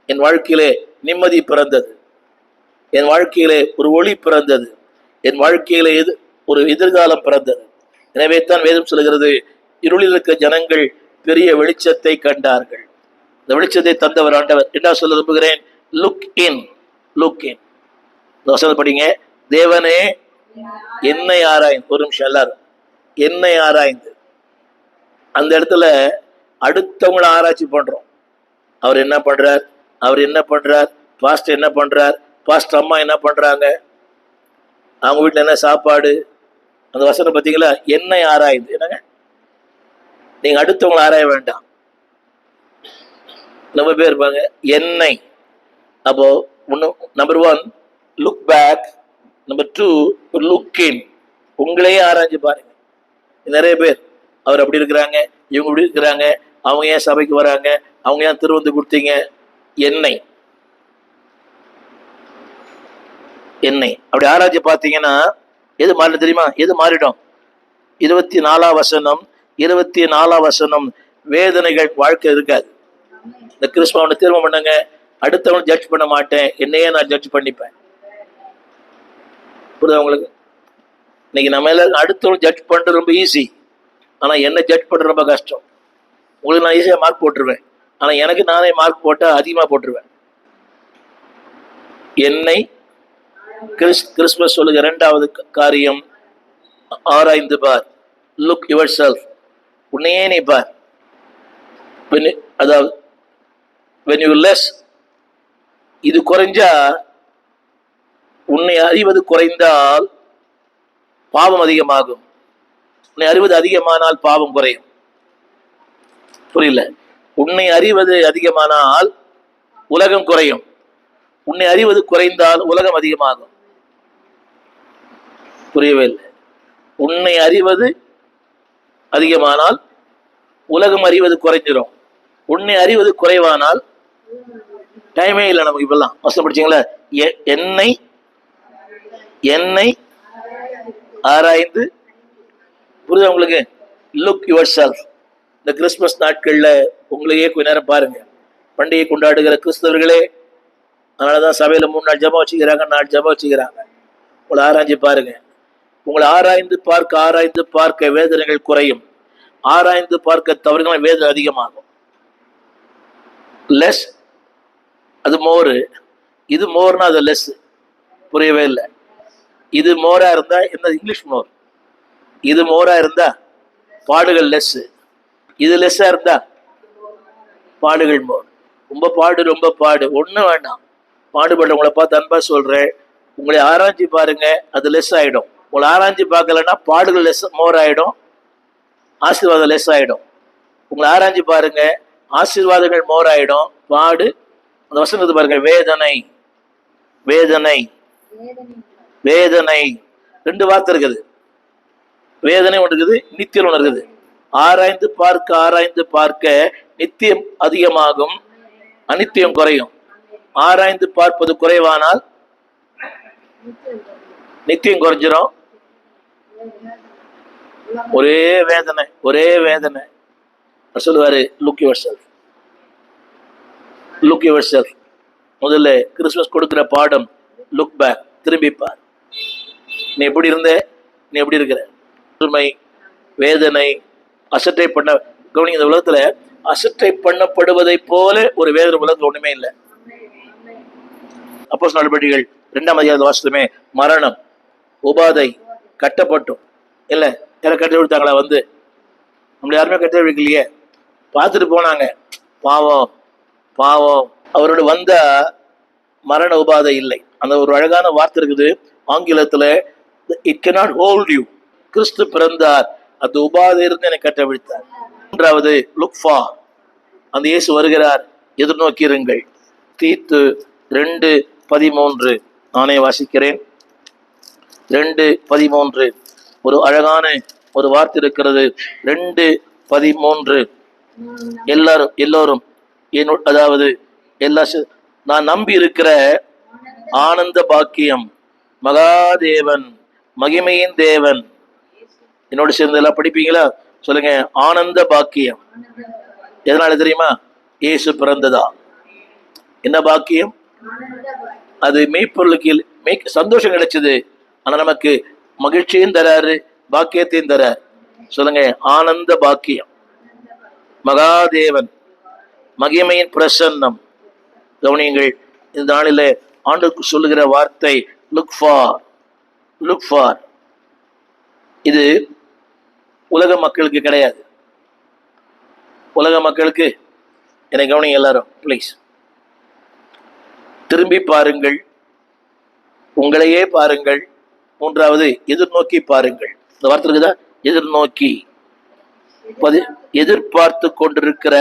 என் வாழ்க்கையிலே நிம்மதி பிறந்தது, என் வாழ்க்கையிலே ஒரு ஒளி பிறந்தது, என் வாழ்க்கையிலே ஒரு எதிர்காலம் பிறந்தது. எனவே தான் வேதம் சொல்கிறது, இருளில் இருக்க ஜனங்கள் பெரிய வெளிச்சத்தை கண்டார்கள். இந்த வெளிச்சத்தை தந்தவர் ஆண்டவர். என்ன சொல்ல விரும்புகிறேன்? Look in, look in. இந்த வசனத்தை படிங்க. தேவனே, என்னை ஆராய்ந்து. ஒரு நிமிஷம் எல்லாரும், என்னை ஆராய்ந்து. அந்த இடத்துல அடுத்தவங்களை ஆராய்ச்சி பண்றோம். அவர் என்ன பண்றார், அவர் என்ன பண்றார், பாஸ்டர் என்ன பண்றார், பாஸ்டர் அம்மா என்ன பண்றாங்க, அவங்க வீட்டுல என்ன சாப்பாடு. அந்த வசனம் பார்த்தீங்களா? என்னை ஆராய்ந்து. என்னங்க, நீங்க அடுத்தவங்களை ஆராய வேண்டாம். நம்ம பேர் இருப்பாங்க என்னை. அப்போ number 1 look back, number 2 look in. உங்களையே ஆராய்ச்சி பாருங்க. நிறைய பேர் அவர் அப்படி இருக்கிறாங்க, இவங்க இப்படி இருக்கிறாங்க, அவங்க ஏன் சபைக்கு வராங்க, அவங்க ஏன் திருவந்து கொடுத்தீங்க. என்னை என்னை அப்படி ஆராய்ச்சி பார்த்தீங்கன்னா எது மாறி தெரியுமா? எது மாறிடும்? 24 வசனம் வேதனைகள் வாழ்க்கை இருக்காது. இந்த கிறிஸ்துவனை தீர்வு பண்ணுங்க, அடுத்தவன் ஜட்ஜ் பண்ண மாட்டேன், என்னையே நான் ஜட்ஜ் பண்ணிப்பேன். புரியுதா உங்களுக்கு? இன்னைக்கு நம்ம எல்லாம் அடுத்தவன் ஜட்ஜ் பண்றது ரொம்ப ஈஸி, ஆனா என்ன ஜட்ஜ் பண்றது ரொம்ப கஷ்டம். உங்களுக்கு நான் ஈஸியா மார்க் போட்டுருவேன், ஆனா எனக்கு நானே மார்க் போட்டா அதிகமா போட்டுருவேன். என்னை கிறிஸ்துமஸ் சொல்லுங்க. 2வது காரியம், ஆராய்ந்து பார். Look your self. உன்னையே நீ பார். அதாவது when you less, இது குறைஞ்சா, உன்னை அறிவது குறைந்தால் பாவம் அதிகமாகும். உன்னை அறிவது அதிகமானால் பாவம் குறையும். புரியல? உன்னை அறிவது அதிகமானால் உலகம் குறையும், உன்னை அறிவது குறைந்தால் உலகம் அதிகமாகும். புரியவே இல்லை. உன்னை அறிவது அதிகமானால் உலகம் அறிவது குறைஞ்சிடும், உன்னை அறிவது குறைவானால் டைமே இல்லை நமக்கு. இப்பெல்லாம் வசனம் படிச்சீங்களா? என்னை என்னை ஆராய்ந்து, புரியுதா உங்களுக்கு? Look your self. இந்த கிறிஸ்துமஸ் நாட்கள்ல உங்களையே கொஞ்ச நேரம் பாருங்க. பண்டிகை கொண்டாடுகிற கிறிஸ்தவர்களே, அதனாலதான் சபையில 3 நாள் ஜெபம் வச்சுக்கிறாங்க, 4 ஜெபம் வச்சுக்கிறாங்க. உங்களை ஆராய்ஞ்சு பாருங்க. உங்களை ஆராய்ந்து பார்க்க வேதனைகள் குறையும். ஆராய்ந்து பார்க்க தவறுகள் வேதனை அதிகமாகும். லெஸ் அது மோரு, இது மோர்னா அது லெஸ். புரியவே இல்லை. இது மோரா இருந்தா என்ன? இங்கிலீஷ் மோர். இது மோரா இருந்தா பாடுகள் லெஸ், இது லெஸ்ஸா இருந்தா பாடுகள் மோர். ரொம்ப பாடு ஒன்றும் வேண்டாம். பாடுபடுறவங்களை பார்த்து அன்பா சொல்றேன், உங்களை ஆராய்ச்சி பாருங்க, அது லெஸ் ஆயிடும். உங்களை ஆராய்ச்சி பார்க்கலன்னா பாடுகள் லெஸ் மோர் ஆயிடும், ஆசீர்வாதம் லெஸ் ஆயிடும். உங்களை ஆராய்ச்சி பாருங்க, ஆசீர்வாதங்கள் மோர் ஆயிடும், பாடு. அந்த வசனத்தை பாருங்க, வேதனை வேதனை வேதனை. 2 வார்த்தை இருக்குது. வேதனை ஒன்று இருக்குது, நித்தியம் ஒன்று இருக்குது. ஆராய்ந்து பார்க்க நித்தியம் அதிகமாகும், அனித்தியம் குறையும். ஆராய்ந்து பார்ப்பது குறைவானால் நித்தியம் குறைஞ்சிரும். ஒரே வேதனை. சொல்லுவாரு, லுக் யுவர் செல்ஃப். முதல்ல கிறிஸ்துமஸ் கொடுக்கிற பாடம், லுக் பேக், திரும்பி பார். நீ எப்படி இருந்த, நீ எப்படி இருக்கிற? உண்மை, வேதனை, அசட்டை பண்ண. கவனிங்க, இந்த உலகத்துல அசட்டை பண்ணப்படுவதை போல ஒரு வேதனை உலகத்துல ஒண்ணுமே இல்லை. அப்போஸ்தலர் நடவடிக்கைகள் 2ஆம் அதிகாரத்தை வாசித்தோமே, மரணம், உபாதை, கட்டப்பட்டும் இல்ல, யாரை கட்ட விழுத்தாங்களா? வந்து நம்மள யாருமே கட்ட விழுக்கலையே, பார்த்துட்டு போனாங்க. பாவம் அவரோட வந்த மரண உபாதை இல்லை. அந்த ஒரு அழகான வார்த்தை இருக்குது ஆங்கிலத்துல, it cannot hold you. கிறிஸ்து பிறந்தார், அந்த உபாதை இருந்து என்னை கட்ட விழுத்தார். 3வது, லுக் ஃபார். அந்த இயேசு வருகிறார், எதிர்நோக்கி இருங்கள். தீத்து 2:13 நானே வாசிக்கிறேன். 2:13 ஒரு அழகான ஒரு வார்த்தை இருக்கிறது. 2:13 எல்லோரும் அதாவது நான் நம்பி இருக்கிற ஆனந்த பாக்கியம், மகாதேவன், மகிமையின் தேவன். என்னோட சேர்ந்து எல்லாம் படிப்பீங்களா? சொல்லுங்க, ஆனந்த பாக்கியம். எதனால தெரியுமா? இயேசு பிறந்ததா. என்ன பாக்கியம் அது? மெய்ப்பொருளுக்கு சந்தோஷம் கிடைச்சது. ஆனா நமக்கு மகிழ்ச்சியும் தராரு, பாக்கியத்தையும் தராரு. சொல்லுங்க, ஆனந்த பாக்கியம், மகாதேவன், மகிமையின் பிரசன்னம். கவனியுங்கள், இந்த நாளில ஆண்டுக்கு சொல்லுகிற வார்த்தை லுக் ஃபார். இது உலக மக்களுக்கு கிடையாது. உலக மக்களுக்கு, என்னை கவனிங்க எல்லாரும் பிளீஸ். திரும்பி பாருங்கள், உங்களையே பாருங்கள். 3வது, எதிர்நோக்கி பாருங்கள். இந்த வார்த்தை இருக்குதா? எதிர்நோக்கி, எதிர்பார்த்து கொண்டிருக்கிற.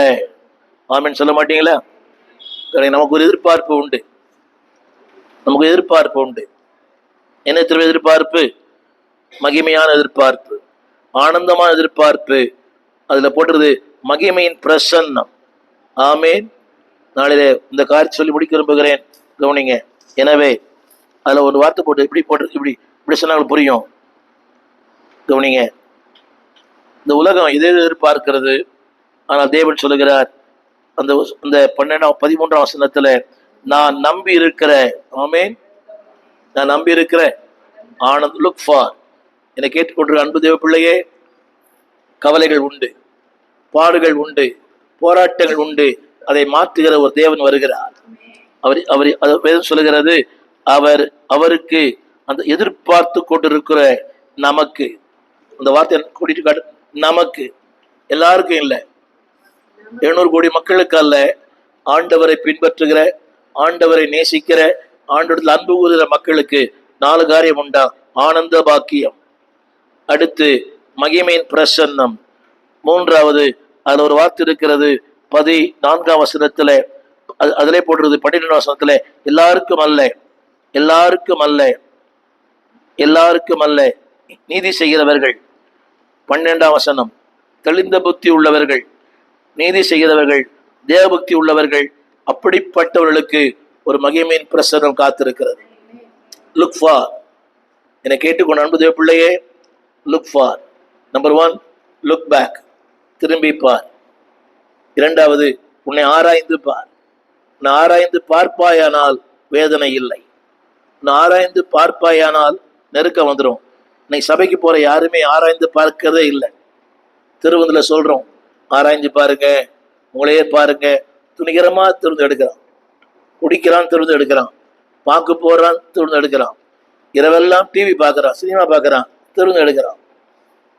ஆமென் சொல்ல மாட்டீங்களா? நமக்கு ஒரு எதிர்பார்ப்பு உண்டு. என்ன திரும்ப எதிர்பார்ப்பு? மகிமையான எதிர்பார்ப்பு, ஆனந்தமான எதிர்பார்ப்பு. அதுல போட்டுறது மகிமையின் பிரசன்னம். ஆமேன். நாளிலே இந்த காரியத்தை சொல்லி முடிக்க விரும்புகிறேன். கவனிங்க. எனவே அதுல ஒரு வார்த்தை போட்டு இப்படி சொன்னாலும் புரியும். கவனிங்க, இந்த உலகம் இதை எதிர்பார்க்கிறது. ஆனால் தேவன் சொல்லுகிறார், அந்த 13ஆம் வசனத்துல, நான் நம்பி இருக்கிற, ஆமேன், நான் நம்பி இருக்கிற ஆனந்த். Look for. என்னை கேட்டுக்கொண்டிருக்கிற அன்பு தேவ பிள்ளையே, கவலைகள் உண்டு, பாடுகள் உண்டு, போராட்டங்கள் உண்டு. அதை மாற்றுகிற ஒரு தேவன் வருகிறார். வேதம் சொல்லுகிறது, அவருக்கு அந்த எதிர்பார்த்து கொண்டிருக்கிற நமக்கு. அந்த வார்த்தை கூட்டிட்டு காட்டு. நமக்கு, எல்லாருக்கும் இல்லை. 700 கோடி மக்களுக்கு அல்ல. ஆண்டவரை பின்பற்றுகிற, ஆண்டவரை நேசிக்கிற, ஆண்டவரில் அன்பு கூறுகிற மக்களுக்கு 4 காரியம் உண்டா? ஆனந்த பாக்கியம், அடுத்து மகிமையின் பிரசன்னம், 3வது அதுல ஒரு வார்த்தை இருக்கிறது 14ஆம் வசனத்துல, அதிலே போடுறது 12ஆம் வசனத்துல, எல்லாருக்கும் அல்ல நீதி செய்கிறவர்கள். 12ஆம் வசனம், தெளிந்த புத்தி உள்ளவர்கள், நீதி செய்கிறவர்கள், தேவபக்தி உள்ளவர்கள், அப்படிப்பட்டவர்களுக்கு ஒரு மகிமையின் பிரசனம் காத்திருக்கிறது. லுக் ஃபார், என்னை கேட்டுக்கொண்ட அன்பு தேவ பிள்ளையே, look for. Number 1, look back, திரும்பி பார். இரண்டாவது, உன்னை ஆராய்ந்து பார். உன்னை ஆராய்ந்து பார்ப்பாயானால் வேதனை இல்லை. உன்னை ஆராய்ந்து பார்ப்பாயானால் நெருக்கம் வந்துடும். இன்னைக்கு சபைக்கு போற யாருமே ஆராய்ந்து பார்க்கிறதே இல்லை. திருவந்தில் சொல்றோம், ஆராய்ஞ்சு பாருங்க, உங்களையே பாருங்க. துணிகரமா திறந்து எடுக்கிறான், குடிக்கிறான் திறந்து எடுக்கிறான், பார்க்க போறான் திறந்து எடுக்கிறான், இரவெல்லாம் டிவி பார்க்கறான், சினிமா பார்க்கறான், திறந்து எடுக்கிறான்.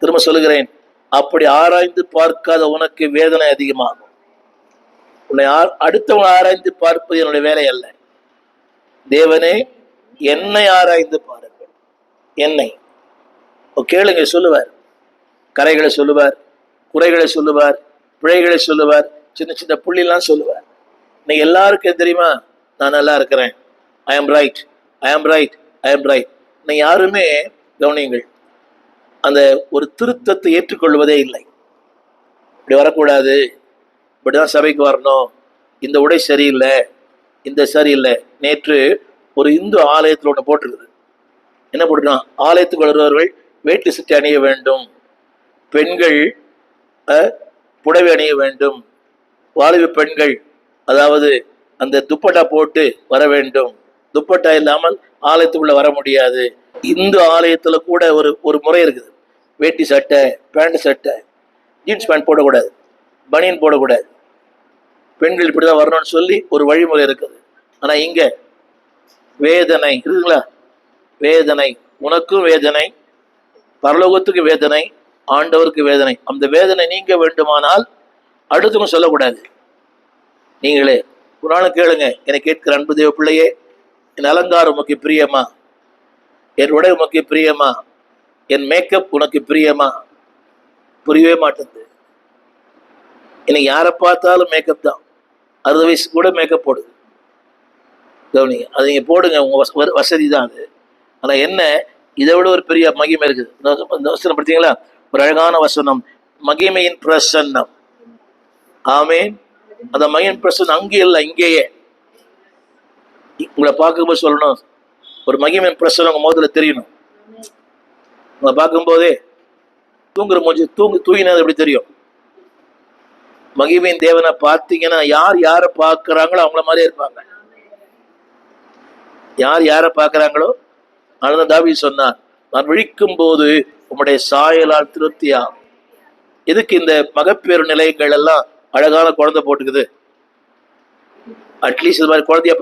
திரும்ப சொல்லுகிறேன், அப்படி ஆராய்ந்து பார்க்காத உனக்கு வேதனை அதிகமாகும். உன்னை அடுத்தவங்க ஆராய்ந்து பார்ப்பது என்னுடைய வேலை அல்ல. தேவனே, என்னை ஆராய்ந்து பாருங்கள். என்னை கேளுங்க சொல்லுவார். கரைகளை சொல்லுவார், குறைகளை சொல்லுவார், பிழைகளை சொல்லுவார், சின்ன சின்ன புள்ளிலாம் சொல்லுவார். இன்னைக்கு எல்லாருக்கும் தெரியுமா, நான் நல்லா இருக்கிறேன், ஐ ஆம் ரைட், ஐ ஆம் ரைட், ஐ ஆம் ரைட். இன்னைக்கு யாருமே கவனியுங்கள், அந்த ஒரு திருத்தத்தை ஏற்றுக்கொள்வதே இல்லை. இப்படி வரக்கூடாது, இப்படிதான் சபைக்கு வரணும், இந்த உடை சரியில்லை, இந்த சரியில்லை. நேற்று ஒரு இந்து ஆலயத்தில் ஒன்று போட்டிருக்குது. என்ன போட்டிருக்கான், ஆலயத்துக்கு வருபவர்கள் வேட்டி சட்டை அணிய வேண்டும், பெண்கள் புடவை அணிய வேண்டும், வாலிப பெண்கள் அதாவது அந்த துப்பட்டா போட்டு வர வேண்டும், துப்பட்டா இல்லாமல் ஆலயத்துக்குள்ள வர முடியாது. இந்து ஆலயத்துல கூட ஒரு முறை இருக்குது. வேட்டி சட்டை, பேண்ட் சட்டை, ஜீன்ஸ் பேண்ட் போடக்கூடாது, பனியன் போடக்கூடாது, பெண்கள் இப்படிதான் வரணும்னு சொல்லி ஒரு வழிமுறை இருக்குது. ஆனா இங்க வேதனை இருக்குங்களா, வேதனை, உனக்கும் வேதனை, பரலோகத்துக்கு வேதனை, ஆண்டவருக்கு வேதனை. அந்த வேதனை நீங்க வேண்டுமானால் அடுத்தவங்க சொல்லக்கூடாது, நீங்களே ஒரு நாள் கேளுங்க. என்னை கேட்கிற அன்பு தேவ பிள்ளையே, என் அலங்காரம் உனக்கு பிரியமா, என் உடை உனக்கு பிரியமா, என் மேக்கப் உனக்கு பிரியமா? புரியவே மாட்டேங்குது. இன்னைக்கு யாரை பார்த்தாலும் மேக்கப் தான். 60 வயசு கூட மேக்கப் போடுது. கவனிங்க, அது நீங்க போடுங்க, உங்க வசதி தான் அது. ஆனா என்ன, இதை விட ஒரு பெரிய மகிமை இருக்குது. இந்த வசனம் பார்த்தீங்களா, ஒரு அழகான வசனம், மகிமையின் பிரசன்னம். ஆமேன். அந்த மகிமையின் பிரசன்னம் அங்கே இல்லை, இங்கேயே. உங்களை பார்க்கும்போது சொல்லணும், ஒரு மகிமையின் பிரசன்னம் உங்க முதல்ல தெரியணும். உங்களை பார்க்கும்போதே தூங்குற மூஞ்சி தூங்கினது எப்படி தெரியும்? மகிமையின் தேவனை பார்த்தீங்கன்னா யார் யாரை பார்க்கிறாங்களோ அவங்கள மாதிரியே இருப்பாங்க. யார் யாரை பார்க்கிறாங்களோ அதுதான் தாவீது சொன்னார், நான் விழிக்கும் போது உம்முடைய சாயலால் திருப்தியா. எதுக்கு இந்த மகப்பேறு நிலையங்கள் எல்லாம் அழகான குழந்தை போட்டுக்குது? அட்லீஸ்ட் இது மாதிரி குழந்தைய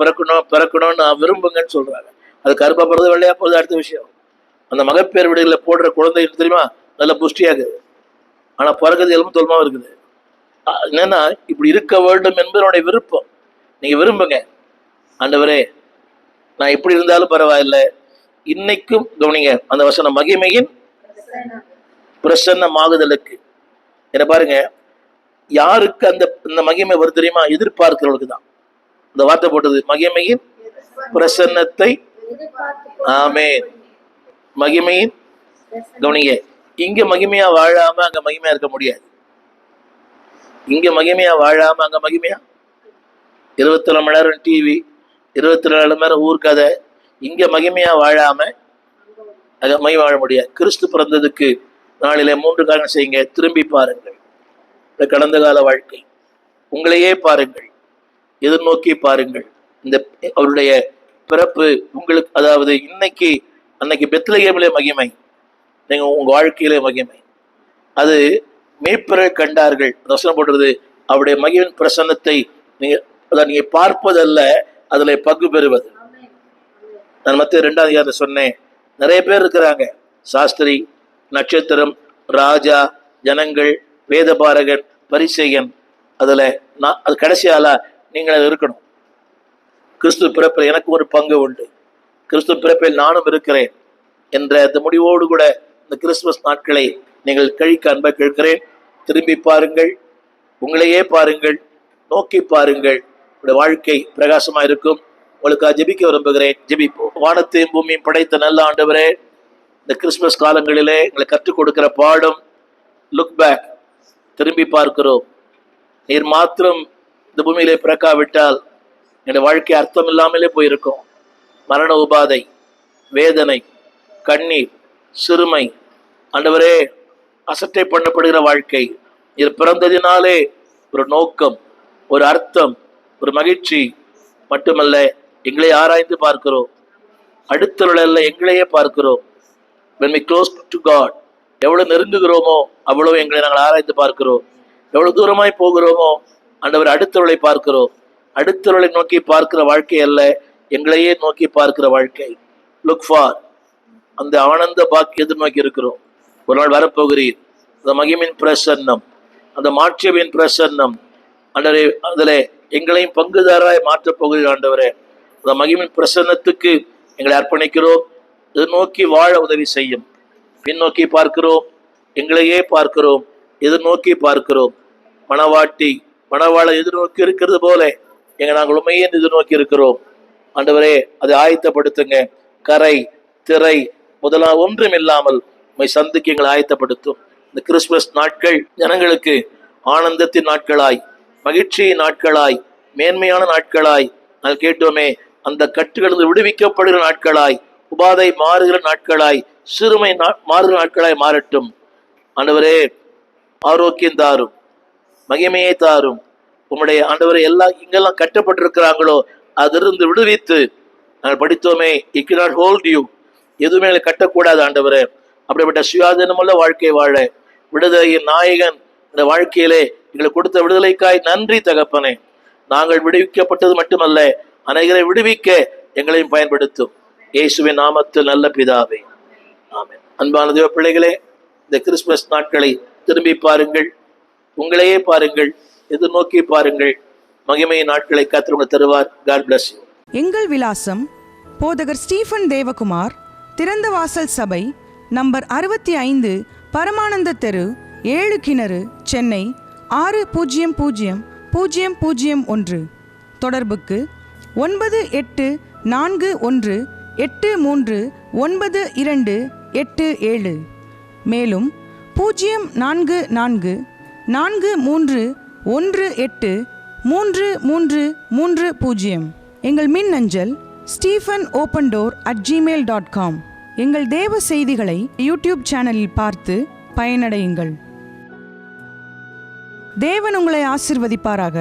பிறக்கணும்னு விரும்புங்கன்னு சொல்றாங்க. அது கருப்பா போறது வெள்ளையா போகுது அடுத்த விஷயம். அந்த மகப்பேறு வீடுகளில் போடுற குழந்தை தெரியுமா, நல்ல புஷ்டியாகுது, ஆனா பிறகுது எலும்பு தோல்மாவும் இருக்குது. என்னன்னா இப்படி இருக்க வேண்டும் என்பதனுடைய விருப்பம். நீங்க விரும்புங்க, ஆண்டவரே நான் இப்படி இருந்தாலும் பரவாயில்லை. இன்னைக்கும் கவனிங்க அந்த வசனம், மகிமையின் பிரசன்னமாகுதலுக்கு. என்ன பாருங்க, யாருக்கு அந்த மகிமை வருது தெரியுமா? எதிர்பார்க்கிறவளுக்கு தான் இந்த வார்த்தை போட்டது, மகிமையின் பிரசன்னத்தை. ஆமென். மகிமையின், கவனிங்க, இங்க மகிமையா வாழாம அங்க மகிமையா இருக்க முடியாது. இங்க மகிமையா வாழாம அங்க மகிமையா, 24 மணி நேரம் டிவி, 24 மணி நேரம் ஊர்கதை. இங்க மகிமையா வாழாம அங்க மகிமை வாழ முடியாது. கிறிஸ்து பிறந்ததுக்கு நாளிலே 3 காரணம் செய்யுங்க. திரும்பி பாருங்கள், கடந்த கால வாழ்க்கை, உங்களையே பாருங்கள், எதிர்நோக்கி பாருங்கள். இந்த அவருடைய பிறப்பு உங்களுக்கு, அதாவது அன்னைக்கு பெத்லகேமிலே மகிமை, நீங்க உங்க வாழ்க்கையிலே மகிமை. அது மேய்ப்பர்கள் கண்டார்கள், வசனம் போடுறது, அவருடைய மகிமையின் பிரசன்னத்தை நீங்க பார்ப்பதல்ல, அதுல பங்கு பெறுவது. நான் மத்திய 2ஆம் அதிகாரத்தை சொன்னேன், நிறைய பேர் இருக்கிறாங்க, சாஸ்திரி, நட்சத்திரம், ராஜா, ஜனங்கள், வேதபாரகன், பரிசேயன். அதுல அது கடைசி ஆளா நீங்கள் அது இருக்கணும். கிறிஸ்து பிறப்பில் எனக்கு ஒரு பங்கு உண்டு, கிறிஸ்து பிறப்பில் நானும் இருக்கிறேன் என்ற அந்த முடிவோடு கூட இந்த கிறிஸ்துமஸ் நாட்களை நீங்கள் கழிக்க அன்பை கேட்கிறேன். திரும்பி பாருங்கள், உங்களையே பாருங்கள், நோக்கி பாருங்கள், உங்களுடைய வாழ்க்கை பிரகாசமா இருக்கும். உங்களுக்காக ஜெபிக்க விரும்புகிறேன். ஜெபிப்போம். வானத்தையும் பூமியும் படைத்த நல்ல ஆண்டவரே, இந்த கிறிஸ்துமஸ் காலங்களிலே எங்களை கற்றுக் கொடுக்கிற பாடம் லுக் பேக், திரும்பி பார்க்கிறோம். நீர் மாத்திரம் இந்த பூமியிலே பிறக்காவிட்டால் என்னுடைய வாழ்க்கை அர்த்தம் இல்லாமலே போயிருக்கும். மரண உபாதை, வேதனை, கண்ணீர், சிறுமை, ஆண்டவரே அசட்டை பண்ணப்படுகிற வாழ்க்கை. இது பிறந்ததினாலே ஒரு நோக்கம், ஒரு அர்த்தம், ஒரு மகிழ்ச்சி மட்டுமல்ல, எங்களை ஆராய்ந்து பார்க்கிறோம். அடுத்தவர்களல்ல, எங்களையே பார்க்கிறோம். when we close to God, எவ்வளவு நெருங்குகிறோமோ அவ்வளவு எங்களை நாங்கள் ஆராய்ந்து பார்க்கிறோம். எவ்வளவு தூரமாய் போகிறோமோ ஆண்டவர் அடுத்தவர்களை பார்க்கிறோம். அடுத்தவர்களை நோக்கி பார்க்கிற வாழ்க்கை அல்ல, எங்களையே நோக்கி பார்க்கிற வாழ்க்கை. லுக் ஃபார், அந்த ஆனந்த பாக்கி எதிர்நோக்கி இருக்கிறோம். ஒரு நாள் வரப்போகிறீர். அந்த மகிமின் பிரசன்னம், அந்த மாட்சியவின் பிரசன்னம் ஆண்டவரே, அதில் எங்களையும் பங்குதாராய் மாற்றப் போகிறீர் ஆண்டவரே. அந்த மகிமின் பிரசன்னத்துக்கு எங்களை அர்ப்பணிக்கிறோம். இது நோக்கி வாழ உதவி செய்யும். பின்னோக்கி பார்க்கிறோம், எங்களையே பார்க்கிறோம், எதிர்நோக்கி பார்க்கிறோம். மணவாட்டி மணவாளை எதிர்நோக்கி இருக்கிறது போல நாங்கள் உண்மையே எதிர்நோக்கி இருக்கிறோம் ஆண்டவரே. அதை ஆயத்தப்படுத்துங்க. கரை திரை முதலாம் ஒன்றும் இல்லாமல் உண்மை சந்திக்கு எங்களை ஆயத்தப்படுத்தும். இந்த கிறிஸ்துமஸ் நாட்கள் ஜனங்களுக்கு ஆனந்தத்தின் நாட்களாய், மகிழ்ச்சியின் நாட்களாய், மேன்மையான நாட்களாய் நாங்கள் கேட்டோமே, அந்த கட்டுகளிலிருந்து விடுவிக்கப்படுகிற நாட்களாய், உபாதை மாறுகிற நாட்களாய், சிறுமை மாறுகிற நாட்களாய் மாறட்டும் ஆண்டவரே. ஆரோக்கியம் தாரும், மகிமையை தாரும். உம்முடைய ஆண்டவரை எல்லாம் இங்கெல்லாம் கட்டப்பட்டிருக்கிறாங்களோ அதிலிருந்து விடுவித்து, நாங்கள் படித்தோமே, இட் cannot hold you, எதுவுமே கட்டக்கூடாது ஆண்டவரே. அப்படிப்பட்ட சுயாதீனமுள்ள வாழ்க்கை வாழ விடுதலையின் நாயகன் இந்த வாழ்க்கையிலே எங்களுக்கு கொடுத்த விடுதலைக்காய் நன்றி தகப்பனே. நாங்கள் விடுவிக்கப்பட்டது மட்டுமல்ல, அனைவரை விடுவிக்க எங்களையும் பயன்படுத்தும். இயேசுவின் நாமத்தில் நல்ல பிதாவே, ஆமென். அன்பான தேவ பிள்ளைகளே, இந்த கிறிஸ்துமஸ் நாட்களை திரும்பி பாருங்கள், உங்களையே பாருங்கள், எதிர்நோக்கி பாருங்கள். மகிமையின் நாட்களை கர்த்தர் உங்களுக்கு தருவார். God bless you. எங்கள் விலாசம் போதகர் ஸ்டீஃபன் தேவகுமார், திறந்த வாசல் சபை, நம்பர் 65, பரமானந்த தெரு, 7 கிணறு, சென்னை 600001. தொடர்புக்கு 9841839287. மேலும் 0444183330. எங்கள் மின்னஞ்சல் stephenopendor@gmail.com. எங்கள் தேவ செய்திகளை யூடியூப் சேனலில் பார்த்து பயனடையுங்கள். தேவன் உங்களை ஆசீர்வதிப்பாராக.